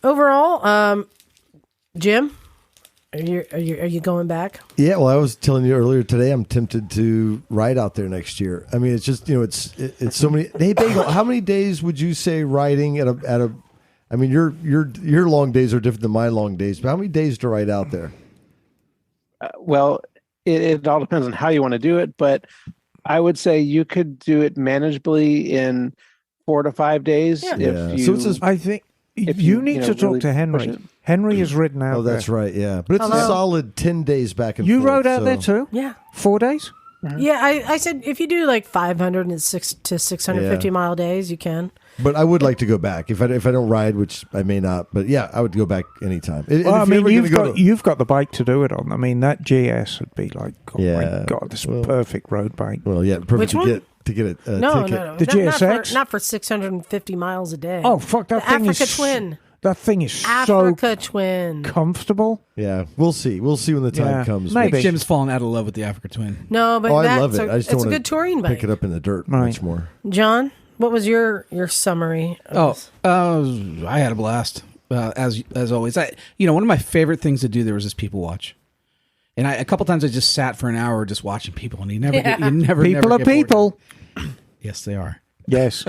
overall, Jim, are you going back? Yeah, well, I was telling you earlier today, I'm tempted to ride out there next year. I mean, it's just it's so many. Hey, Bagel, how many days would you say riding at a? I mean, your long days are different than my long days. But how many days to ride out there? Well, it all depends on how you want to do it, but I would say you could do it manageably in 4 to 5 days. Yeah. I think you need to talk really to Henry. Henry has ridden out. Oh, that's right. Yeah, but it's a solid 10 days back and forth. You rode out there too? Yeah. 4 days? Mm-hmm. Yeah, I said if you do like 500 to 650 mile days, you can. But I would like to go back if I don't ride, which I may not. But yeah, I would go back anytime. Well, I mean, you've got the bike to do it on. I mean, that GS would be like, oh my god, this is a perfect road bike. Well, yeah, perfect Which to one? get. to get a No. ticket. The GSX? Not for 650 miles a day. Oh, fuck, that The thing Africa is... Twin. That thing is Africa Twin. comfortable. Yeah, we'll see. We'll see when the time Yeah, comes. maybe. Jim's fallen out of love with the Africa Twin. No, but I love it. I just don't it's a wanna good touring bike. pick it up in the dirt Right. much more. John, what was your summary? Of this? I had a blast as always. One of my favorite things to do there was just people watch, and a couple times I just sat for an hour just watching people, and you never People are get bored. people. Yes, they are. Yes.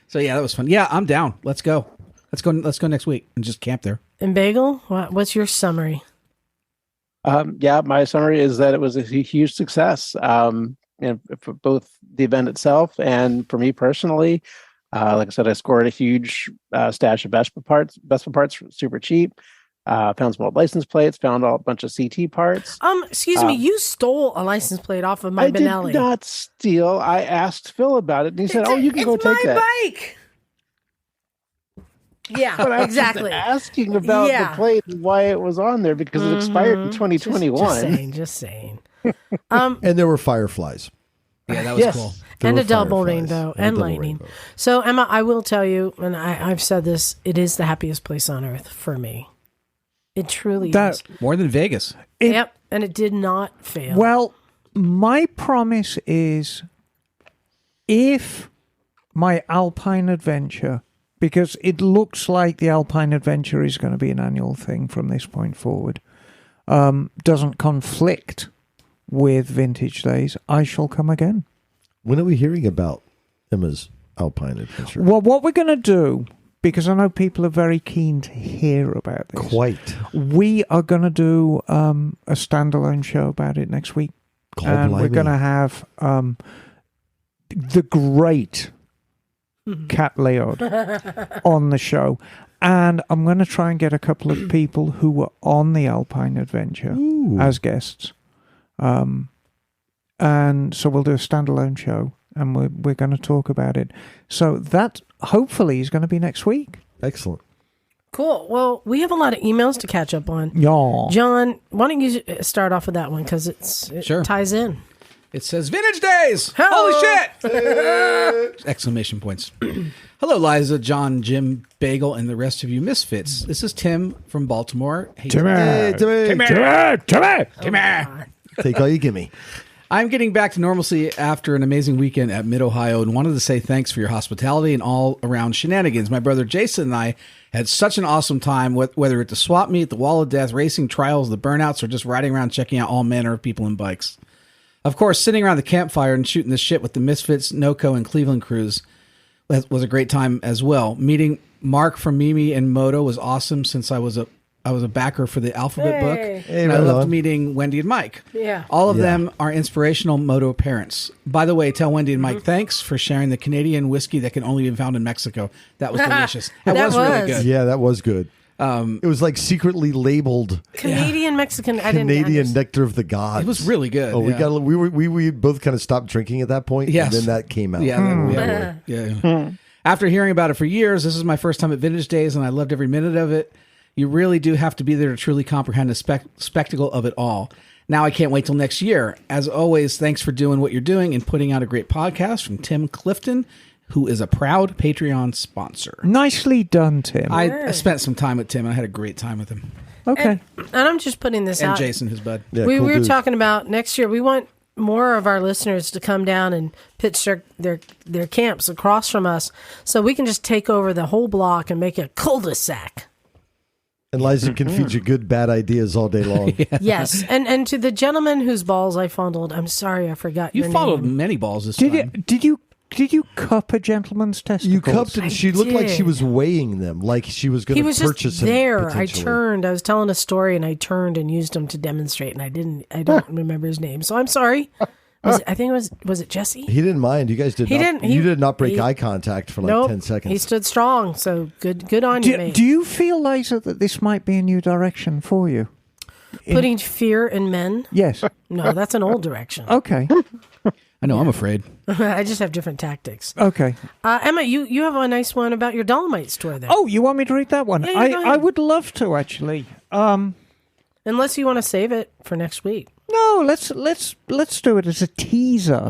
So yeah, that was fun. Yeah, I'm down. Let's go. Let's go next week and just camp there. And Bagel, what's your summary? My summary is that it was a huge success, and for both the event itself and for me personally. Like I said, I scored a huge stash of Vespa parts, super cheap. Found some old license plates, found a bunch of CT parts. Excuse me, you stole a license plate off of my Benelli. I did not steal. I asked Phil about it, and he said, "Oh, you can go take that." It's my bike. Yeah, But I was exactly. just asking about the plate and why it was on there because it expired in 2021. Just saying. And there were fireflies. Yeah, that was cool. And There a were double fireflies rainbow and and a double lightning. rainbow. So, Emma, I will tell you, and I've said this, it is the happiest place on earth for me. It truly is. More than Vegas. Yep, and it did not fail. Well, my promise is if my Alpine adventure, because it looks like the Alpine adventure is going to be an annual thing from this point forward, doesn't conflict with Vintage Days, I shall come again. When are we hearing about Emma's Alpine adventure? Well, what we're going to do, because I know people are very keen to hear about this. Quite. We are going to do a standalone show about it next week. And we're going to have the great Kat Leod on the show. And I'm going to try and get a couple of people who were on the Alpine adventure as guests. And so we'll do a standalone show, and we're going to talk about it. So that hopefully is going to be next week. Excellent. Cool. Well, we have a lot of emails to catch up on. Yeah. John, why don't you start off with that one because it ties in. It says Vintage Days. Holy shit! Exclamation points. Hello, Liza, John, Jim, Bagel, and the rest of you misfits. This is Tim from Baltimore. Hey, Timmy. Take all you give me. I'm getting back to normalcy after an amazing weekend at Mid-Ohio and wanted to say thanks for your hospitality and all-around shenanigans. My brother Jason and I had such an awesome time, whether at the swap meet, the Wall of Death, racing trials, the burnouts, or just riding around checking out all manner of people and bikes. Of course, sitting around the campfire and shooting the shit with the Misfits, NOCO, and Cleveland crews was a great time as well. Meeting Mark from Mimi and Moto was awesome since I was a backer for the Alphabet book. Hey, and I right loved on. meeting Wendy and Mike. Yeah. All of them are inspirational Moto parents. By the way, tell Wendy and Mike thanks for sharing the Canadian whiskey that can only be found in Mexico. That was delicious. That was really good. Yeah, that was good. It was like secretly labeled Canadian, Mexican, I didn't Canadian understand. Nectar of the Gods. It was really good. Oh, yeah. we both kind of stopped drinking at that point. Yes. And then that came out. Yeah. After hearing about it for years, this is my first time at Vintage Days, and I loved every minute of it. You really do have to be there to truly comprehend the spectacle of it all. Now I can't wait till next year. As always, thanks for doing what you're doing and putting out a great podcast from Tim Clifton, who is a proud Patreon sponsor. Nicely done, Tim. I spent some time with Tim, and I had a great time with him. Okay. And I'm just putting this And out. Jason, his bud. Yeah, we cool were dude. talking about next year. We want more of our listeners to come down and pitch their camps across from us so we can just take over the whole block and make a cul-de-sac. And Liza can feed you good, bad ideas all day long. Yes. And to the gentleman whose balls I fondled, I'm sorry I forgot You your followed name. many balls this time. Did you cup a gentleman's testicles? You cupped it. She looked like she did. was weighing them, like she was going He to was purchase just them. there. I potentially. turned. I was telling a story, and I turned and used him to demonstrate, and I don't remember his name, so I'm sorry. I think it was it Jesse? He didn't mind. You guys did He not. didn't- you he- did not break he- eye contact for like Nope. 10 seconds. He stood strong, so good on you, mate. Do you feel, Liza, that this might be a new direction for you? Putting fear in men? Yes. No, that's an old direction. Okay. I know, I'm afraid. I just have different tactics. Okay. Emma, you have a nice one about your Dolomite store there. Oh, you want me to read that one? Yeah, go ahead. I would love to, actually. Unless you want to save it for next week. No, let's do it as a teaser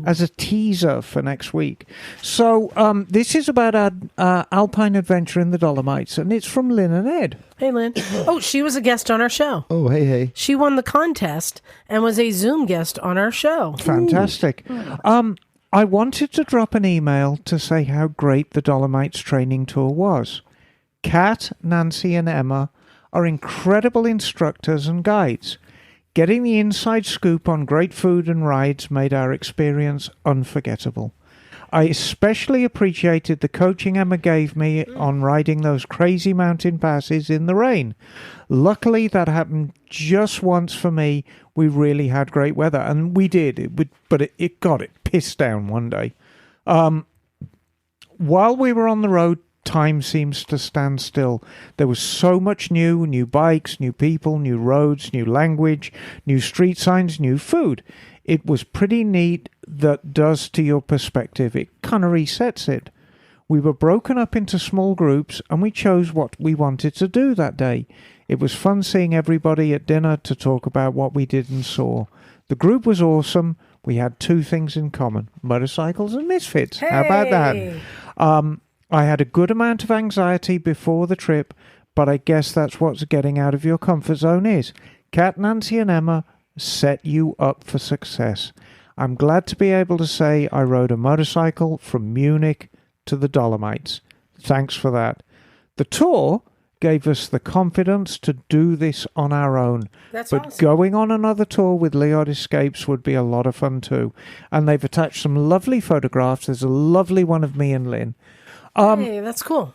as a teaser for next week. So this is about our alpine adventure in the Dolomites, and it's from Lynn and Ed. Hey, Lynn. Oh, she was a guest on our show. Oh, hey. She won the contest and was a Zoom guest on our show. Fantastic. I wanted to drop an email to say how great the Dolomites training tour was. Kat, Nancy, and Emma are incredible instructors and guides. Getting the inside scoop on great food and rides made our experience unforgettable. I especially appreciated the coaching Emma gave me on riding those crazy mountain passes in the rain. Luckily, that happened just once for me. We really had great weather, and we did, but it got it pissed down one day. While we were on the road, time seems to stand still. There was so much new bikes, new people, new roads, new language, new street signs, new food. It was pretty neat. That does to your perspective. It kind of resets it. We were broken up into small groups and we chose what we wanted to do that day. It was fun seeing everybody at dinner to talk about what we did and saw. The group was awesome. We had two things in common, motorcycles and misfits. Hey! How about that? I had a good amount of anxiety before the trip, but I guess that's what getting out of your comfort zone is. Kat, Nancy, and Emma set you up for success. I'm glad to be able to say I rode a motorcycle from Munich to the Dolomites. Thanks for that. The tour gave us the confidence to do this on our own. That's but awesome. Going on another tour with Leod Escapes would be a lot of fun too. And they've attached some lovely photographs. There's a lovely one of me and Lynn. Hey, that's cool.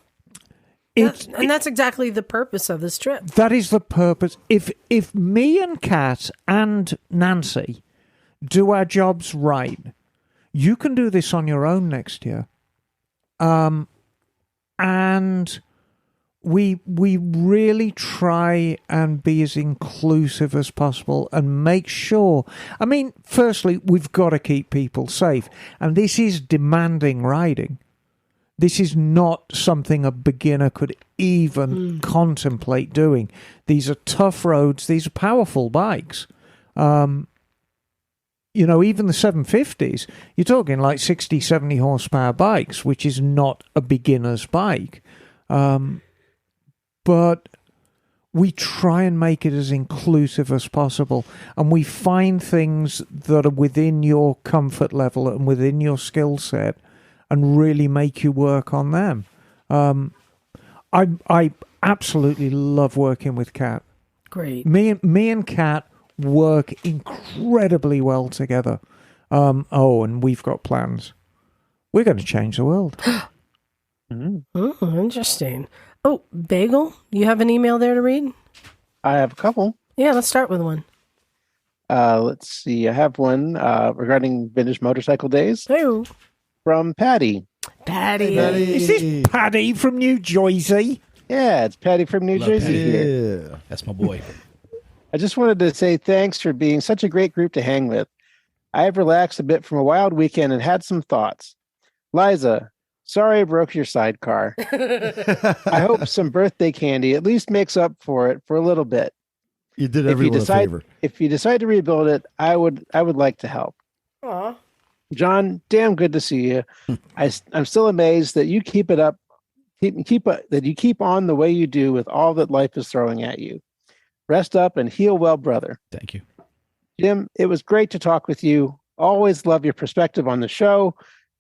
That's exactly the purpose of this trip. That is the purpose. If me and Kat and Nancy do our jobs right, you can do this on your own next year. And we really try and be as inclusive as possible and make sure. I mean, firstly, we've got to keep people safe. And this is demanding riding. This is not something a beginner could even contemplate doing. These are tough roads. These are powerful bikes. Even the 750s, you're talking like 60, 70 horsepower bikes, which is not a beginner's bike. But we try and make it as inclusive as possible. And we find things that are within your comfort level and within your skill set and really make you work on them. I absolutely love working with Kat. Great. Me and Kat work incredibly well together. And we've got plans. We're going to change the world. Oh, interesting. Oh, Bagel, you have an email there to read? I have a couple. Yeah, let's start with one. Let's see. I have one regarding vintage motorcycle days. Hey. From Patty. Patty. Is this Paddy from New Jersey? Yeah, it's Patty from New Jersey here. Yeah, that's my boy. I just wanted to say thanks for being such a great group to hang with. I have relaxed a bit from a wild weekend and had some thoughts. Liza, sorry I broke your sidecar. I hope some birthday candy at least makes up for it for a little bit. You did everyone a favor. If you decide to rebuild it, I would like to help. Aw. John, damn good to see you. I'm still amazed that you keep it up, that you keep on the way you do with all that life is throwing at you. Rest up and heal well, brother. Thank you. Jim, it was great to talk with you. Always love your perspective on the show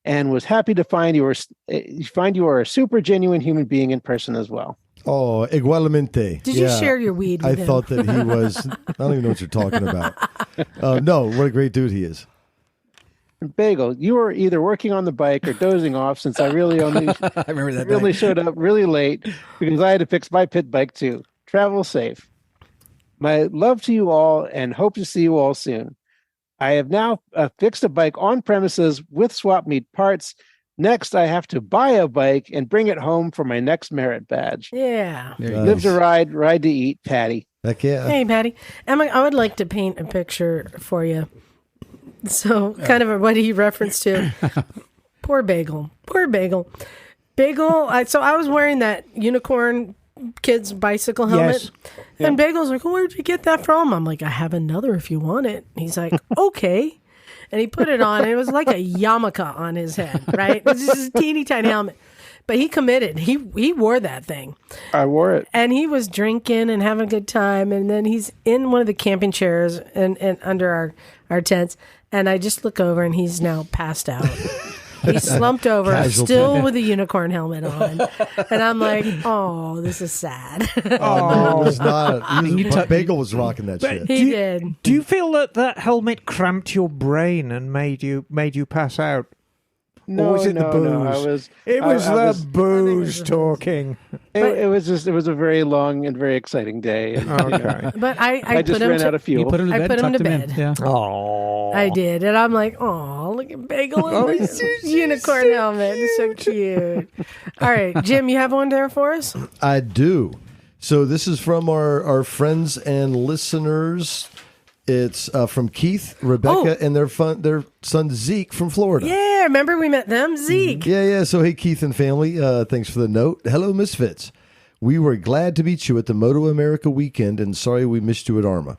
and was happy to find you are a super genuine human being in person as well. Oh, igualmente. Did you share your weed with him? I thought that he was, I don't even know what you're talking about. No, what a great dude he is. Bagel, you were either working on the bike or dozing off since I really only I remember that really day. showed up really late because I had to fix my pit bike too. Travel safe. My love to you all and hope to see you all soon. I have now fixed a bike on premises with swap meet parts. Next, I have to buy a bike and bring it home for my next merit badge. Yeah. Live to ride to eat, Patty. Heck yeah. Hey, Patty. Emma, I would like to paint a picture for you. So, kind of what he referenced to. Poor Bagel. Poor Bagel. Bagel, so I was wearing that unicorn kid's bicycle helmet. Yes. And Bagel's like, where'd you get that from? I'm like, I have another if you want it. He's like, okay. and he put it on, and it was like a yarmulke on his head, right? It was just a teeny tiny helmet. But he committed. He wore that thing. I wore it. And he was drinking and having a good time. And then he's in one of the camping chairs and under our tents. And I just look over, and he's now passed out. He's slumped over, Casualty. still with a unicorn helmet on. And I'm like, oh, this is sad. No, it was not. Bagel was rocking that shit. He did. Do you feel that helmet cramped your brain and made you pass out? No, or was it the booze? No, It was the booze talking. It was a very long and very exciting day. And, Okay. But I I just put him ran out of fuel. You put him to I bed. put him tucked to in. bed. Yeah. Oh, I did. And I'm like, oh, look at Bagel in his unicorn helmet. It's so cute. All right, Jim, you have one there for us? I do. So this is from our friends and listeners. It's from Keith, Rebecca, and their son Zeke from Florida. Yeah, remember we met them? Zeke. Yeah. So, hey, Keith and family, thanks for the note. Hello, Misfits. We were glad to meet you at the Moto America weekend, and sorry we missed you at ARMA.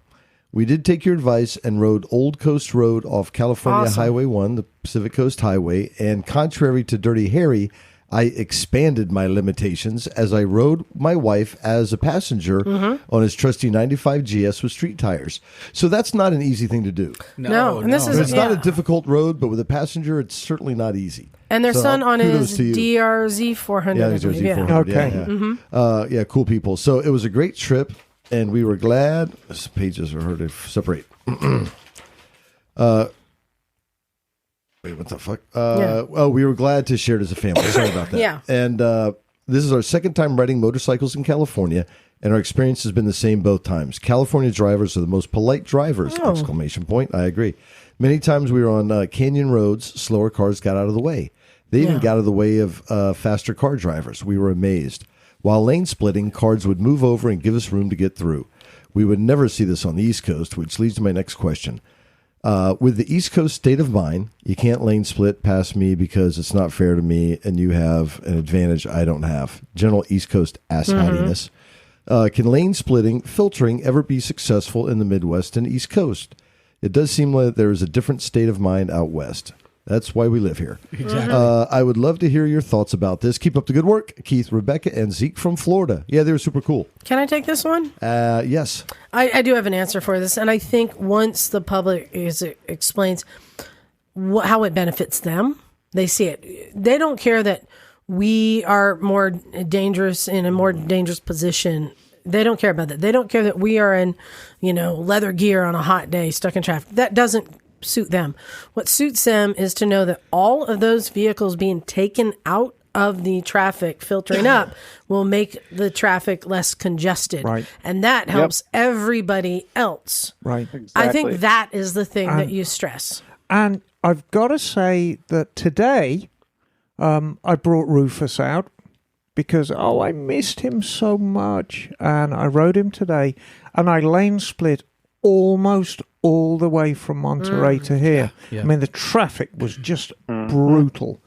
We did take your advice and rode Old Coast Road off California Awesome. Highway 1, the Pacific Coast Highway, and contrary to Dirty Harry, I expanded my limitations as I rode my wife as a passenger on his trusty 95 GS with street tires. So that's not an easy thing to do. No, and this is- It's not a Yeah. difficult road, but with a passenger, it's certainly not easy. And their So, son on kudos his to you. DRZ 400. Yeah, I these are believe. Z400. Yeah. Okay. Yeah. Cool people. So it was a great trip, and we were glad. These pages are hard to separate. Wait, what the fuck? Oh, we were glad to share it as a family. Sorry about that. Yeah. And this is our second time riding motorcycles in California, and our experience has been the same both times. California drivers are the most polite drivers! Oh. Exclamation point. I agree. Many times we were on canyon roads, slower cars got out of the way. They even got out of the way of faster car drivers. We were amazed. While lane splitting, cars would move over and give us room to get through. We would never see this on the East Coast, which leads to my next question. With the East Coast state of mind, you can't lane split past me because it's not fair to me, and you have an advantage I don't have. General East Coast ass-hattiness. Can lane splitting, filtering ever be successful in the Midwest and East Coast? It does seem like there is a different state of mind out west. That's why we live here. Exactly. I would love to hear your thoughts about this. Keep up the good work. Keith, Rebecca, and Zeke from Florida. Yeah, they were super cool. Can I take this one? Yes. I do have an answer for this, and I think once the public explains how it benefits them, they see it. They don't care that we are more dangerous in a more dangerous position. They don't care about that. They don't care that we are in, leather gear on a hot day, stuck in traffic. That doesn't suit them. What suits them is to know that all of those vehicles being taken out of the traffic, filtering up, will make the traffic less congested. Right. And that helps everybody else. right. I think that is the thing that you stress. And I've got to say that today, I brought Rufus out because, I missed him so much. And I rode him today, and I lane split almost all the way from Monterey to here. Yeah. I mean, the traffic was just brutal.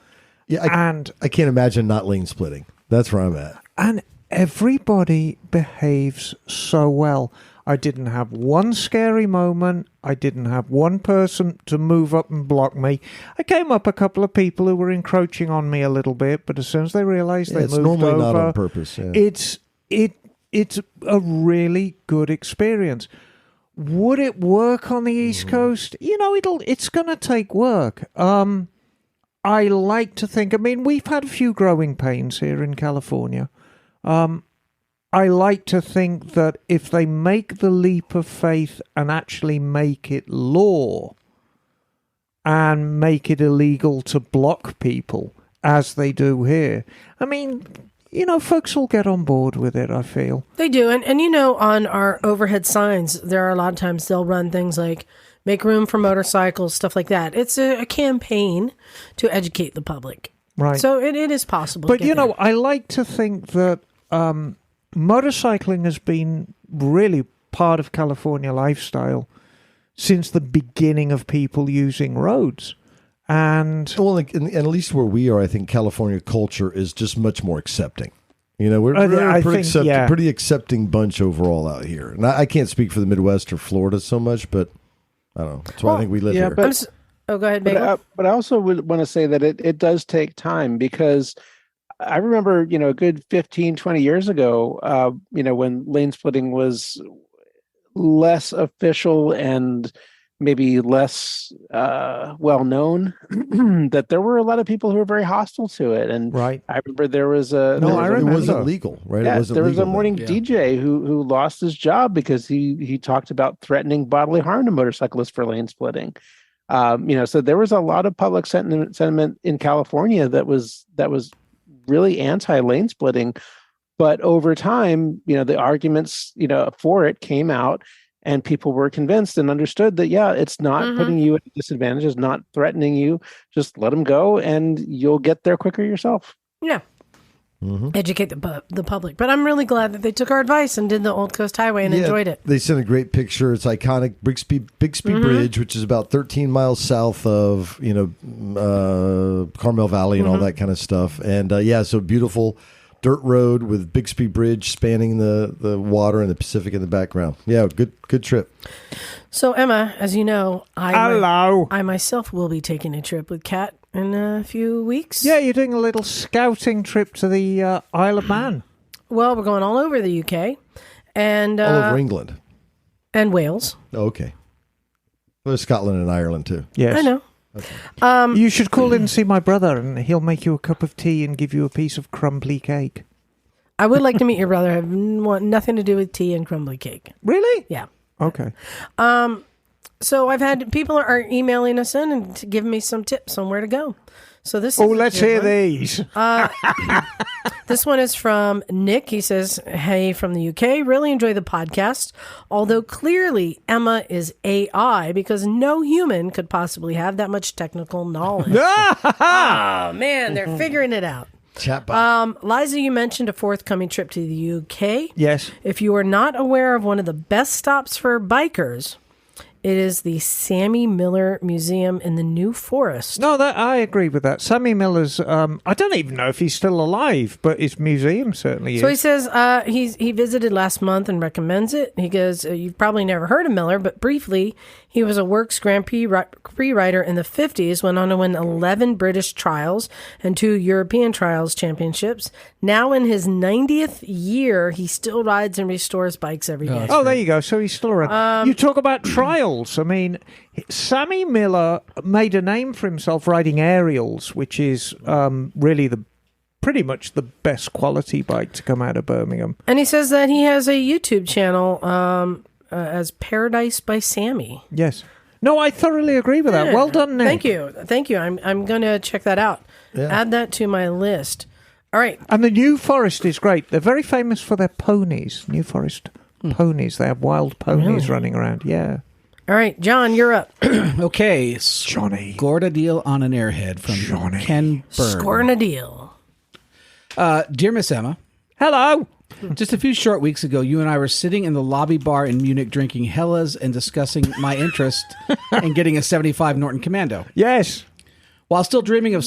Yeah, I can't imagine not lane splitting. That's where I'm at. And everybody behaves so well. I didn't have one scary moment. I didn't have one person to move up and block me. I came up a couple of people who were encroaching on me a little bit, but as soon as they realized they It's moved normally over, not on purpose. Yeah. it's a really good experience. Would it work on the East Coast? It's going to take work. I like to think, we've had a few growing pains here in California. I like to think that if they make the leap of faith and actually make it law and make it illegal to block people, as they do here, folks will get on board with it, I feel. They do. And on our overhead signs, there are a lot of times they'll run things like make room for motorcycles, stuff like that. It's a campaign to educate the public. Right. So it is possible. But, to get there. I like to think that motorcycling has been really part of California lifestyle since the beginning of people using roads. And at least where we are, I think California culture is just much more accepting. We're I a think, pretty accepting bunch overall out here. And I can't speak for the Midwest or Florida so much, but I don't know. That's why I think we live here. But Oh, go ahead, Bagel. But I also would want to say that it does take time, because I remember, a good 15, 20 years ago, when lane splitting was less official and maybe less well known, that there were a lot of people who were very hostile to it. And Right. I remember there was it wasn't legal, right? Yeah, It wasn't there was legal a morning then. DJ who lost his job because he talked about threatening bodily harm to motorcyclists for lane splitting. So there was a lot of public sentiment in California that was really anti-lane splitting. But over time, the arguments, for it came out, and people were convinced and understood that, it's not putting you at a disadvantage, it's not threatening you. Just let them go and you'll get there quicker yourself. Yeah. Educate the public. But I'm really glad that they took our advice and did the Old Coast Highway and enjoyed it. They sent a great picture. It's iconic Bixby Bridge, which is about 13 miles south of, Carmel Valley and all that kind of stuff. And so beautiful dirt road with Bixby Bridge spanning the water and the Pacific in the background. Yeah, good trip. So, Emma, as you know, Hello. I myself will be taking a trip with Kat in a few weeks. Yeah, you're doing a little scouting trip to the Isle of Man. Well, we're going all over the UK and All over England. and Wales. Oh, okay. Well, there's Scotland and Ireland, too. Yes. I know. Okay. You should call in and see my brother, and he'll make you a cup of tea and give you a piece of crumbly cake. I would like to meet your brother. I have nothing to do with tea and crumbly cake. Really? Yeah. Okay. So I've had people are emailing us in and giving me some tips on where to go. So this. Oh, is let's hear these. This one is from Nick. He says, "Hey, from the UK. Really enjoy the podcast. Although clearly Emma is AI because no human could possibly have that much technical knowledge." Oh man, they're figuring it out. Chatbot. Liza, you mentioned a forthcoming trip to the UK. Yes. If you are not aware of one of the best stops for bikers, it is the Sammy Miller Museum in the New Forest. No, I agree with that. Sammy Miller's, I don't even know if he's still alive, but his museum certainly is. So he says he visited last month and recommends it. He goes, you've probably never heard of Miller, but briefly, he was a Works Grand Prix rider in the 50s, went on to win 11 British trials and 2 European trials championships. Now in his 90th year, he still rides and restores bikes every day. Oh, there you go. So he's still around. You talk about trials. I mean, Sammy Miller made a name for himself riding aerials, which is really pretty much the best quality bike to come out of Birmingham. And he says that he has a YouTube channel as Paradise by Sammy. Yes. No, I thoroughly agree with that. Yeah. Well done, Nick. Thank you. I'm going to check that out. Yeah. Add that to my list. All right. And the New Forest is great. They're very famous for their ponies. New Forest ponies. They have wild ponies running around. Yeah. All right, John, you're up. Okay. Johnny. Scored a deal on an airhead from Johnny. Ken Bird. Scoring a deal. Dear Miss Emma, Hello. just a few short weeks ago, you and I were sitting in the lobby bar in Munich drinking Hellas and discussing my interest in getting a 75 Norton Commando. Yes. While still dreaming of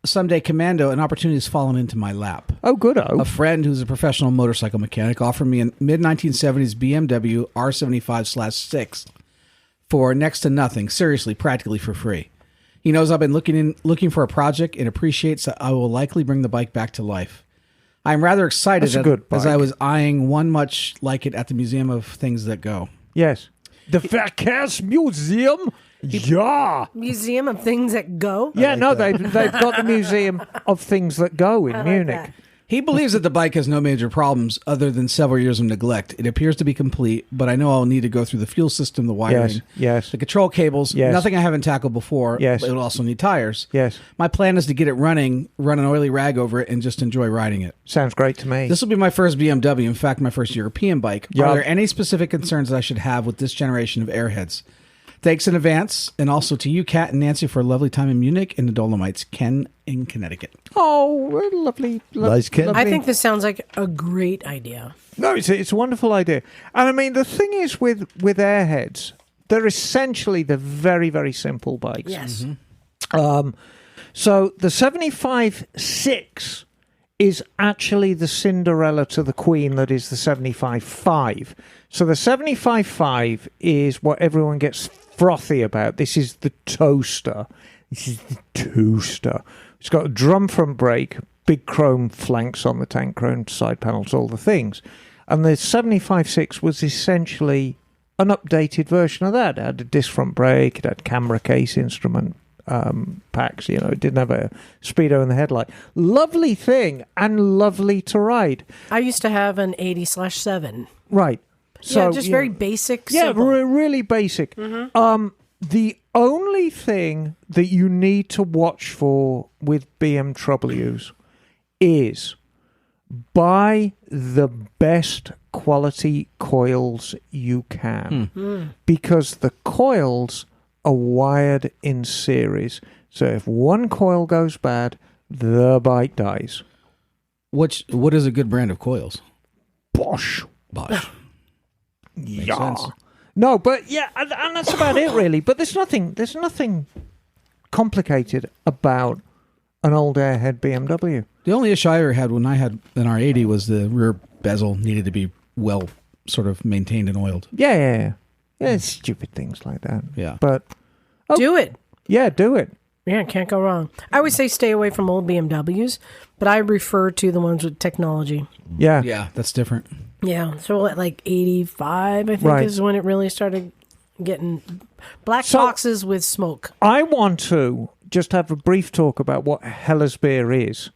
someday Commando, an opportunity has fallen into my lap. Oh, good-o. A friend who's a professional motorcycle mechanic offered me a mid-1970s BMW R75/6 for next to nothing, seriously, practically for free. He knows I've been looking for a project and appreciates that I will likely bring the bike back to life. I'm rather excited That's a good as bike. I was eyeing one much like it at the Museum of Things That Go. Yes. The Verkehrsmuseum? Yeah. Museum of Things That Go. Yeah, no, they've got the Museum of Things That Go in Munich. that. He believes that the bike has no major problems other than several years of neglect. It appears to be complete, but I know I'll need to go through the fuel system, the wiring, Yes. the control cables, Yes. nothing I haven't tackled before. Yes. But it'll also need tires. Yes. My plan is to get it running, run an oily rag over it, and just enjoy riding it. Sounds great to me. This will be my first BMW, in fact, my first European bike. Yeah. Are there any specific concerns that I should have with this generation of airheads? Thanks in advance, and also to you, Kat and Nancy, for a lovely time in Munich and the Dolomites. Ken in Connecticut. Oh, lovely. Nice, Ken. lovely. I think this sounds like a great idea. No, it's a wonderful idea. And I mean, the thing is with airheads, they're essentially the very, very simple bikes. Yes. So the 75/6 is actually the Cinderella to the Queen that is the 75/5. So the 75.5 is what everyone gets frothy about. This is the toaster. This is the toaster. It's got a drum front brake, big chrome flanks on the tank, chrome side panels, all the things. And the 75.6 was essentially an updated version of that. It had a disc front brake, it had camera case instrument packs, it didn't have a speedo in the headlight. Lovely thing and lovely to ride. I used to have an 80/7. Right. So, just very basic. Yeah, simple. really basic. The only thing that you need to watch for with BMWs is buy the best quality coils you can, because the coils are wired in series. So if one coil goes bad, the bike dies. What is a good brand of coils? Bosch. Makes Yeah. sense. No, but yeah, and that's about it really. But there's nothing complicated about an old airhead BMW. The only issue I ever had when I had an R80 was the rear bezel needed to be well sort of maintained and oiled. Yeah, it's stupid things like that. Yeah. But Do it. yeah, do it. Yeah, can't go wrong. I always say stay away from old BMWs, but I refer to the ones with technology. Yeah. Yeah, that's different. Yeah, so at like 85, I think, Right. is when it really started getting black So- boxes with smoke. I want to just have a brief talk about what Heller's beer is.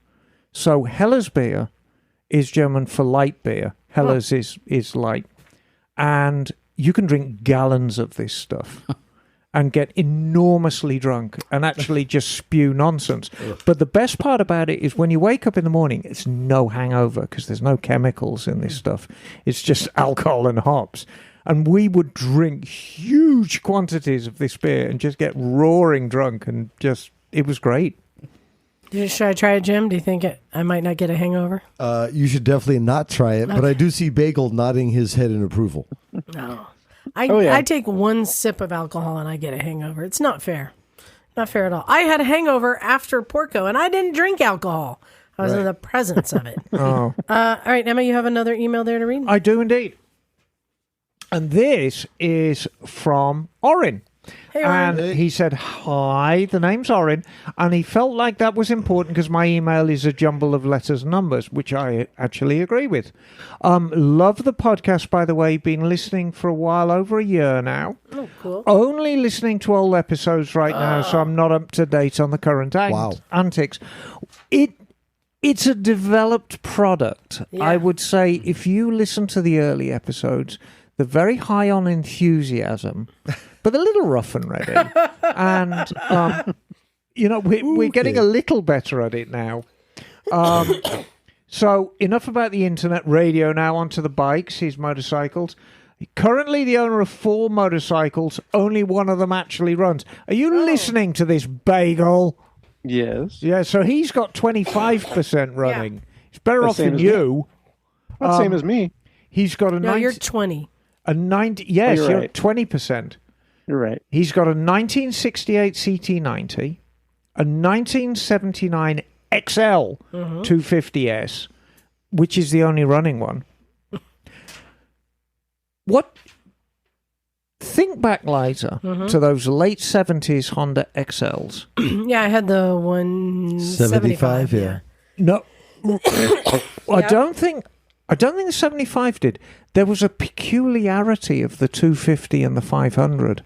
So Heller's beer is German for light beer. Heller's is light. And you can drink gallons of this stuff and get enormously drunk and actually just spew nonsense. But the best part about it is when you wake up in the morning, it's no hangover because there's no chemicals in this stuff. It's just alcohol and hops. And we would drink huge quantities of this beer and just get roaring drunk, and it was great. Should I try it, Jim? Do you think I might not get a hangover? You should definitely not try it, but I do see Bagel nodding his head in approval. No. Yeah. I take one sip of alcohol and I get a hangover. It's not fair. Not fair at all. I had a hangover after Porco and I didn't drink alcohol. I was in the presence of it. Oh, All right, Emma, you have another email there to read? I do indeed. And this is from Orin. Hey, Orin. And he said, hi, the name's Orin. And he felt like that was important because my email is a jumble of letters and numbers, which I actually agree with. Love the podcast, by the way. Been listening for a while, over a year now. Oh, cool. Only listening to old episodes right now, so I'm not up to date on the current antics. It's a developed product. Yeah. I would say if you listen to the early episodes, they're very high on enthusiasm, but a little rough and ready. And, we're getting a little better at it now. So enough about the internet radio, now onto the bikes, his motorcycles. Currently the owner of 4 motorcycles, only one of them actually runs. Are you listening to this, Bagel? Yes. Yeah, so he's got 25% running. Yeah. He's better off same than as you. Well, same as me. He's got a No, you're 20. a 90. Yes, you're you're right. 20%. You're right. He's got a 1968 CT90, a 1979 XL 250S, which is the only running one. Think back, Liza, to those late 70s Honda XLs. Yeah, I had the 175. 75, yeah. No, I don't think the 75 did. There was a peculiarity of the 250 and the 500.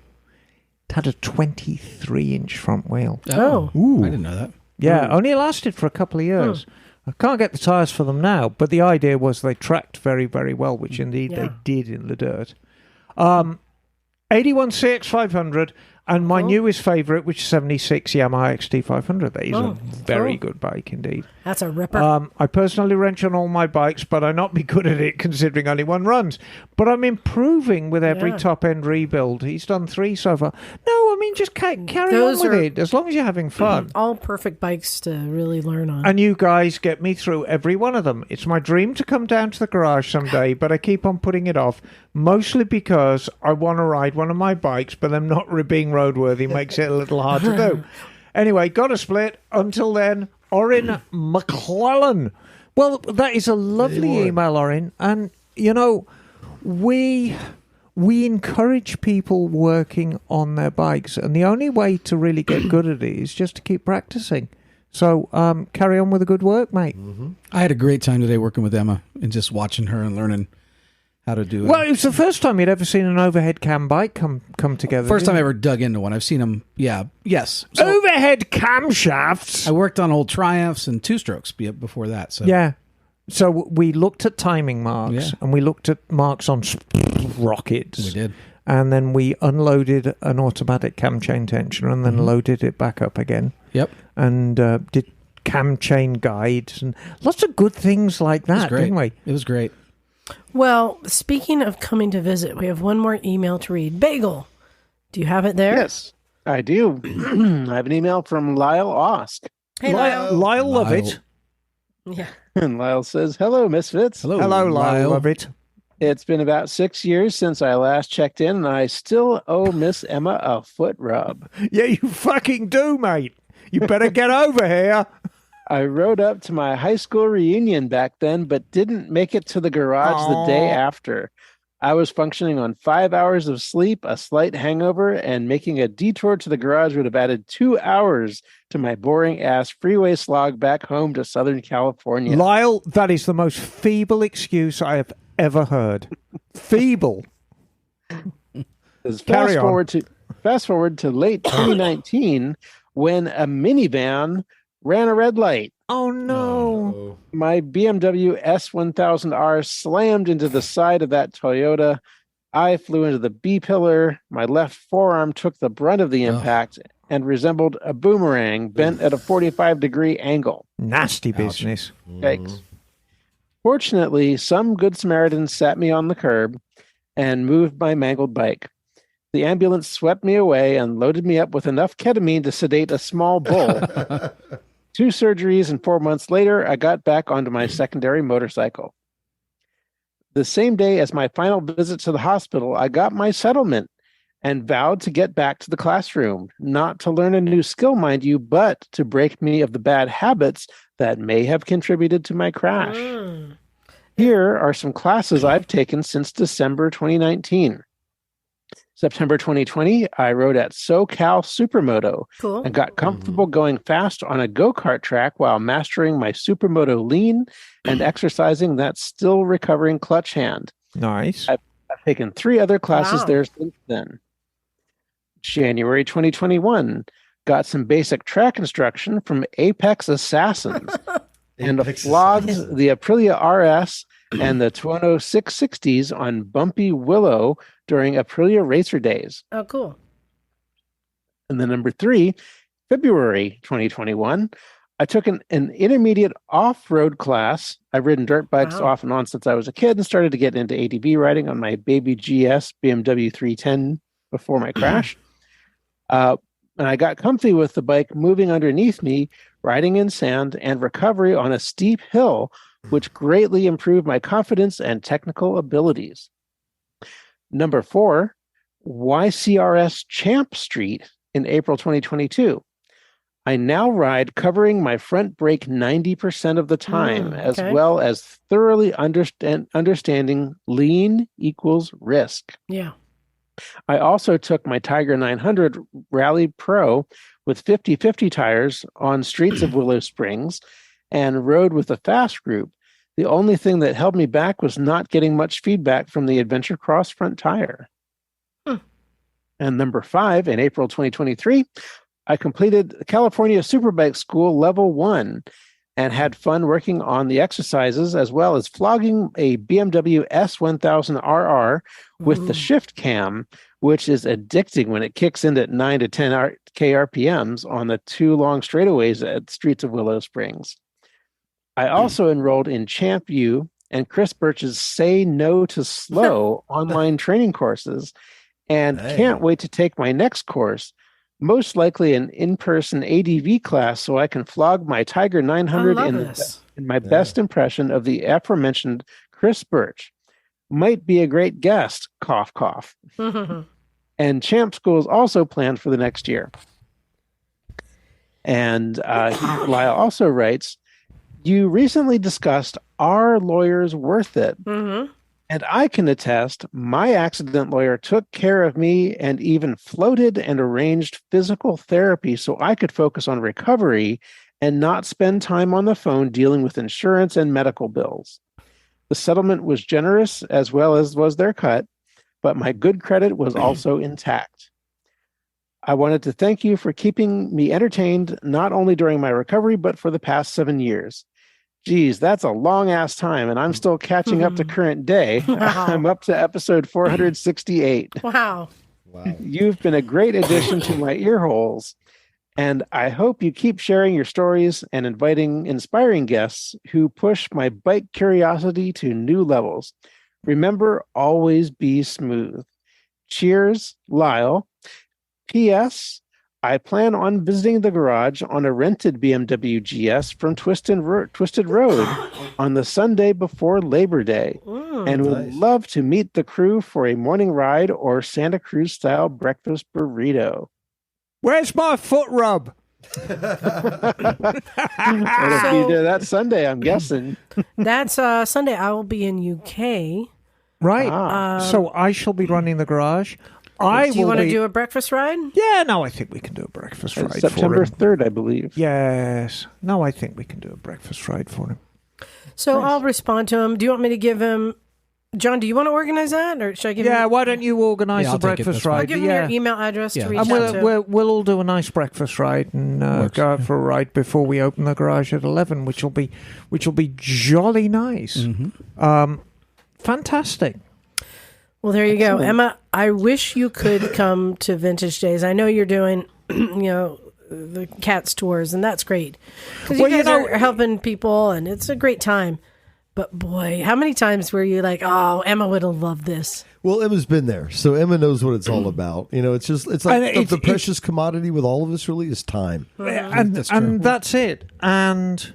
It had a 23-inch front wheel. Oh. I didn't know that. Yeah, only lasted for a couple of years. I can't get the tyres for them now, but the idea was they tracked very, very well, which indeed they did in the dirt. 81CX 500, and my newest favourite, which is 76 Yamaha XT500. That is a very good bike indeed. That's a ripper. I personally wrench on all my bikes, but I not be good at it considering only one runs. But I'm improving with every top-end rebuild. He's done 3 so far. No, I mean, just carry Those on with are- it, as long as you're having fun. All perfect bikes to really learn on. And you guys get me through every one of them. It's my dream to come down to the garage someday, but I keep on putting it off, mostly because I want to ride one of my bikes, but I'm not being roadworthy makes it a little hard to do. Anyway, got to split. Until then, Orin McClellan. Well, that is a lovely email, Orin. And, We encourage people working on their bikes, and the only way to really get good at it is just to keep practicing. So carry on with the good work, mate. Mm-hmm. I had a great time today working with Emma and just watching her and learning how to do it. Well, it was the first time you'd ever seen an overhead cam bike come together. First time I ever dug into one. I've seen them. Yeah. Yes. So, overhead camshafts. I worked on old Triumphs and two-strokes before that. So yeah. So we looked at timing marks and we looked at marks on rockets. We did. And then we unloaded an automatic cam chain tensioner and then loaded it back up again. Yep. And did cam chain guides and lots of good things like that, didn't we? It was great. Well, speaking of coming to visit, we have one more email to read. Bagel, do you have it there? Yes, I do. I have an email from Lyle Osk. Hey, Lyle. Lyle love it. Yeah. And Lyle says, hello, Misfits. Hello, Lyle love it. It's been about 6 years since I last checked in, and I still owe Miss Emma a foot rub. Yeah, you fucking do, mate. You better get over here. I rode up to my high school reunion back then, but didn't make it to the garage the day after. I was functioning on 5 hours of sleep, a slight hangover, and making a detour to the garage would have added 2 hours to my boring-ass freeway slog back home to Southern California. Lyle, that is the most feeble excuse I have ever heard. Feeble. Fast forward to late 2019 when a minivan ran a red light. Oh, no. My BMW S1000R slammed into the side of that Toyota. I flew into the B-pillar. My left forearm took the brunt of the impact and resembled a boomerang bent at a 45-degree angle. Nasty business. Yikes. Fortunately, some good Samaritans sat me on the curb and moved my mangled bike. The ambulance swept me away and loaded me up with enough ketamine to sedate a small bull. 2 surgeries and 4 months later, I got back onto my secondary motorcycle. The same day as my final visit to the hospital, I got my settlement and vowed to get back to the classroom, not to learn a new skill, mind you, but to break me of the bad habits that may have contributed to my crash. Here are some classes I've taken since December 2019. September 2020, I rode at SoCal Supermoto and got comfortable going fast on a go-kart track while mastering my Supermoto lean and exercising that still recovering clutch hand. Nice. I've taken 3 other classes there since then. January 2021, got some basic track instruction from Apex Assassins and flogged the Aprilia RS and the Tuono 660s on bumpy Willow during Aprilia Racer Days. Oh, cool. And then number 3, February 2021, I took an intermediate off-road class. I've ridden dirt bikes off and on since I was a kid and started to get into ATV riding on my baby GS BMW 310 before my crash. And I got comfy with the bike moving underneath me, riding in sand, and recovery on a steep hill, which greatly improved my confidence and technical abilities. Number 4, YCRS Champ Street in April 2022. I now ride covering my front brake 90% of the time, as well as thoroughly understanding lean equals risk. Yeah. I also took my Tiger 900 Rally Pro with 50/50 tires on streets of Willow Springs and rode with a fast group. The only thing that held me back was not getting much feedback from the Adventure Cross front tire. And number 5, in April 2023, I completed California Superbike School Level 1 and had fun working on the exercises as well as flogging a BMW S1000RR with the shift cam, which is addicting when it kicks in at 9 to 10 KRPMs on the 2 long straightaways at Streets of Willow Springs. I also enrolled in Champ U and Chris Birch's Say No to Slow online training courses and can't wait to take my next course, most likely an in-person ADV class so I can flog my Tiger 900 in my best impression of the aforementioned Chris Birch. Might be a great guest, cough, cough. And Champ School is also planned for the next year. And Lyle also writes, you recently discussed Are Lawyers Worth It? And I can attest, my accident lawyer took care of me and even floated and arranged physical therapy so I could focus on recovery and not spend time on the phone dealing with insurance and medical bills. The settlement was generous as well as was their cut, but my good credit was also intact. I wanted to thank you for keeping me entertained, not only during my recovery, but for the past 7 years. Geez, that's a long ass time, and I'm still catching up to current day. Wow. I'm up to episode 468. Wow. You've been a great addition to my ear holes, and I hope you keep sharing your stories and inviting inspiring guests who push my bike curiosity to new levels. Remember, always be smooth. Cheers, Lyle. P.S. I plan on visiting the garage on a rented BMW GS from Twisted Road on the Sunday before Labor Day, and would love to meet the crew for a morning ride or Santa Cruz style breakfast burrito. Where's my foot rub? It'll be there that Sunday, I'm guessing. That's Sunday. I will be in UK. Right. So I shall be running the garage. Do you want to do a breakfast ride? Yeah, no, I think we can do a breakfast ride for him. September 3rd, I believe. Yes. No, I think we can do a breakfast ride for him. So I'll respond to him. Do you want me to give him... John, do you want to organize that? Or should I give him... Yeah, why don't you organize the breakfast ride? I'll give him your email address to reach out to. We'll all do a nice breakfast ride and go out for a ride before we open the garage at 11, which will be jolly nice. Mm-hmm. Fantastic. Well, there you go. Emma, I wish you could come to Vintage Days. I know you're doing, the Cats tours, and that's great. Because you guys are helping people, and it's a great time. But boy, how many times were you like, oh, Emma would have loved this? Well, Emma's been there, so Emma knows what it's all about. It's like the precious commodity with all of us really is time. And that's it. And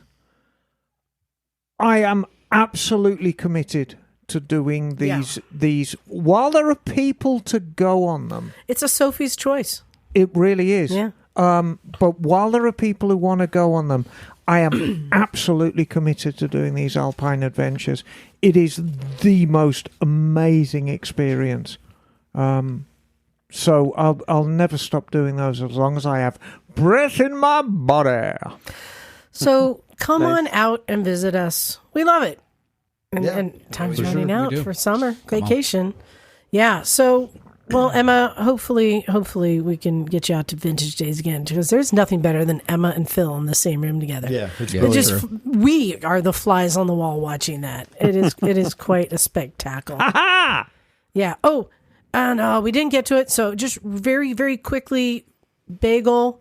I am absolutely committed to doing these while there are people to go on them. It's a Sophie's choice. It really is. Yeah. But while there are people who want to go on them, I am absolutely committed to doing these alpine adventures. It is the most amazing experience. So I'll never stop doing those as long as I have breath in my body. So come on out and visit us. We love it. And time's running out for summer vacation. Yeah. So, well, Emma, hopefully we can get you out to Vintage Days again, because there's nothing better than Emma and Phil in the same room together. Yeah, it's we are the flies on the wall watching that. It is quite a spectacle. Yeah. Oh, and we didn't get to it. So just very, very quickly, Bagel,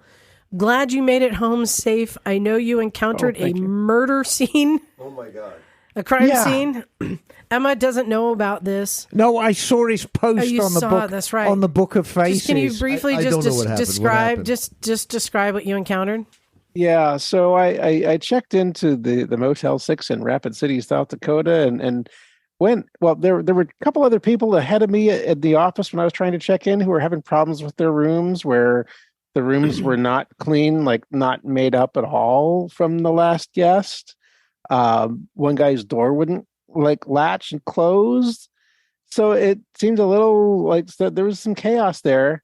glad you made it home safe. I know you encountered a murder scene. Oh my God. A crime scene. Emma doesn't know about this. No, I saw his post on the book. That's right. On the Book of Faces. Can you briefly describe what you encountered? Yeah, so I checked into the Motel 6 in Rapid City, South Dakota, and went. Well, there were a couple other people ahead of me at the office when I was trying to check in who were having problems with their rooms, where the rooms were not clean, like not made up at all from the last guest. One guy's door wouldn't latch and close, so it seemed a little like there was some chaos there.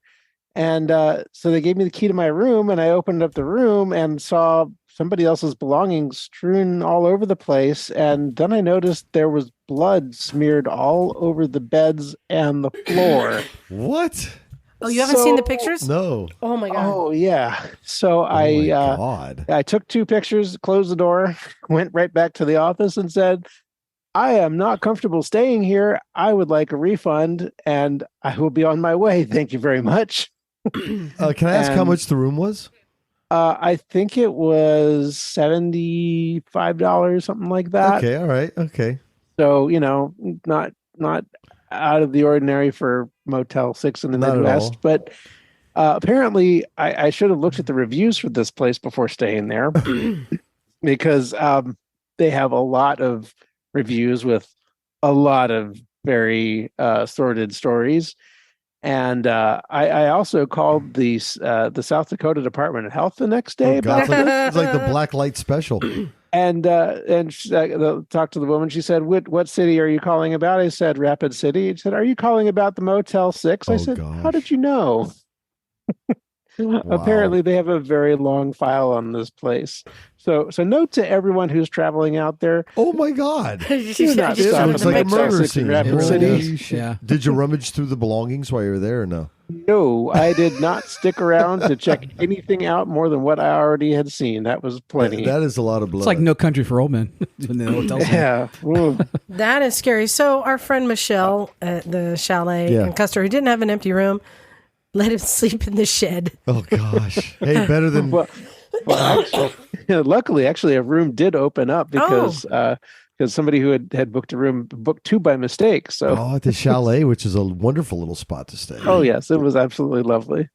And so they gave me the key to my room, and I opened up the room and saw somebody else's belongings strewn all over the place. And then I noticed there was blood smeared all over the beds and the floor. What? Oh, you haven't seen the pictures? No. Oh my God. Oh yeah. So I took 2 pictures, closed the door, went right back to the office and said, I am not comfortable staying here. I would like a refund, and I will be on my way. Thank you very much. Can I ask how much the room was? I think it was $75, something like that. Okay. All right. Okay. So, not out of the ordinary for Motel 6 in the Midwest, but apparently I should have looked at the reviews for this place before staying there because they have a lot of reviews with a lot of very sordid stories. And I also called the South Dakota Department of Health the next day. It's like the black light special. And she, talked to the woman. She said, "What city are you calling about?" I said, "Rapid City." She said, "Are you calling about the Motel 6?" I said, gosh. "How did you know?" Apparently, they have a very long file on this place. So note to everyone who's traveling out there. Oh my God! She's not just stop in It's the like a Motel murder 6. scene. Rapid It really City. is. Yeah. Did you rummage through the belongings while you were there or no? No, I did not stick around to check anything out more than what I already had seen. That was plenty. That is a lot of blood. It's like No Country for Old Men. In the hotel scene. Yeah. Ooh. That is scary. So our friend Michelle at the chalet in Custer, who didn't have an empty room, let him sleep in the shed. Oh gosh! Hey, better than Well, luckily, actually, a room did open up because somebody who had booked a room booked two by mistake. So, at the chalet, which is a wonderful little spot to stay. oh yes, it was absolutely lovely.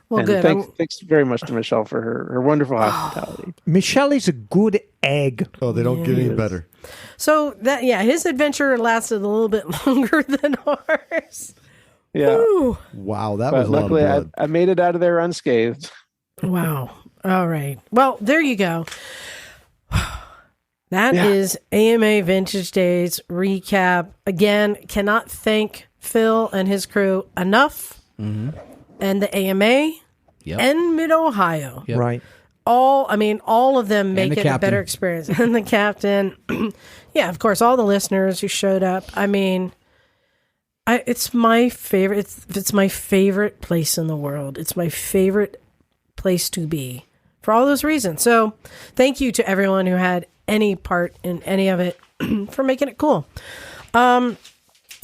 Well, And good. Thanks very much to Michelle for her wonderful hospitality. Michelle is a good egg. Oh, they don't get any better. So that his adventure lasted a little bit longer than ours. Yeah, Ooh. Wow, that but was a lot luckily of blood. I made it out of there unscathed. Wow. All right. Well, there you go. That is AMA Vintage Days recap. Again, cannot thank Phil and his crew enough. Mm-hmm. And the AMA and Mid-Ohio. Yep. Right. All of them make the it a captain. better experience. And the captain. Yeah, of course, all the listeners who showed up. I mean, it's my favorite. It's my favorite place in the world. It's my favorite place to be for all those reasons. So thank you to everyone who had any part in any of it for making it cool.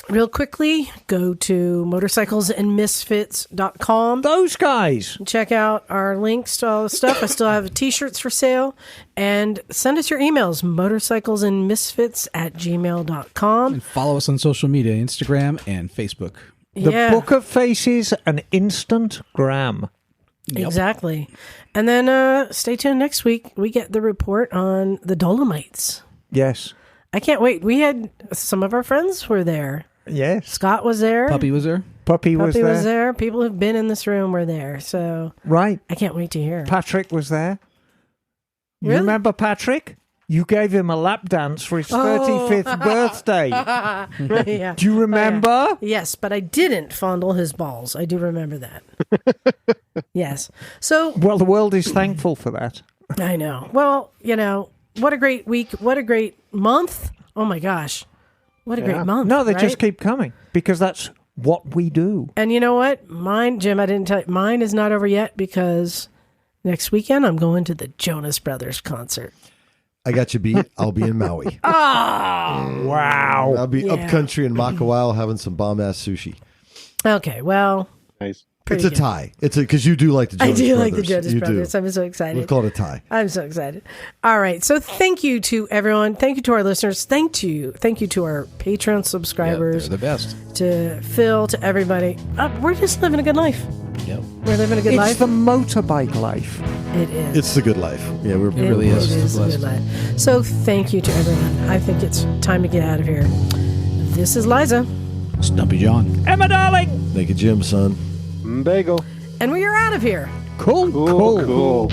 Real quickly, go to motorcyclesandmisfits.com. Those guys. Check out our links to all the stuff. I still have t-shirts for sale. And send us your emails, motorcyclesandmisfits@gmail.com. And follow us on social media, Instagram and Facebook. The Book of Faces, an instant gram. Yep. Exactly. And then stay tuned next week. We get the report on the Dolomites. Yes. I can't wait. We had some of our friends were there. Yes. Scott was there. Puppy was there. Puppy was there. People who've been in this room were there. So Right. I can't wait to hear. Patrick was there. You Really? remember Patrick? You gave him a lap dance for his 35th birthday. Yeah. Do you remember? Yes, but I didn't fondle his balls. I do remember that. Yes. So Well, the world is thankful for that. I know. Well, what a great week. What a great month. Oh my gosh. What a great month. No, they right? just keep coming because that's what we do. And you know what? Mine, Jim, I didn't tell you. Mine is not over yet because next weekend I'm going to the Jonas Brothers concert. I got you beat. I'll be in Maui. Wow. I'll be up country in Makawao having some bomb ass sushi. Okay, well, Nice. It's a tie. It's because you do like the Jonas I do Brothers. like the Jonas You Brothers. do. I'm so excited. We'll call it a tie. I'm so excited. All right. So thank you to everyone. Thank you to our listeners. Thank you to our Patreon subscribers, They're the best. to Phil, to everybody. We're just living a good life. Yep. We're living a good It's life. the motorbike life. It is. It's the good life. Yeah, we're It really It is. is a Blessed. good life. So thank you to everyone. I think it's time to get out of here. This is Liza, Stumpy John. Emma, darling. Naked Jim, son. Bagel. and we are out of here. Cool. Cool.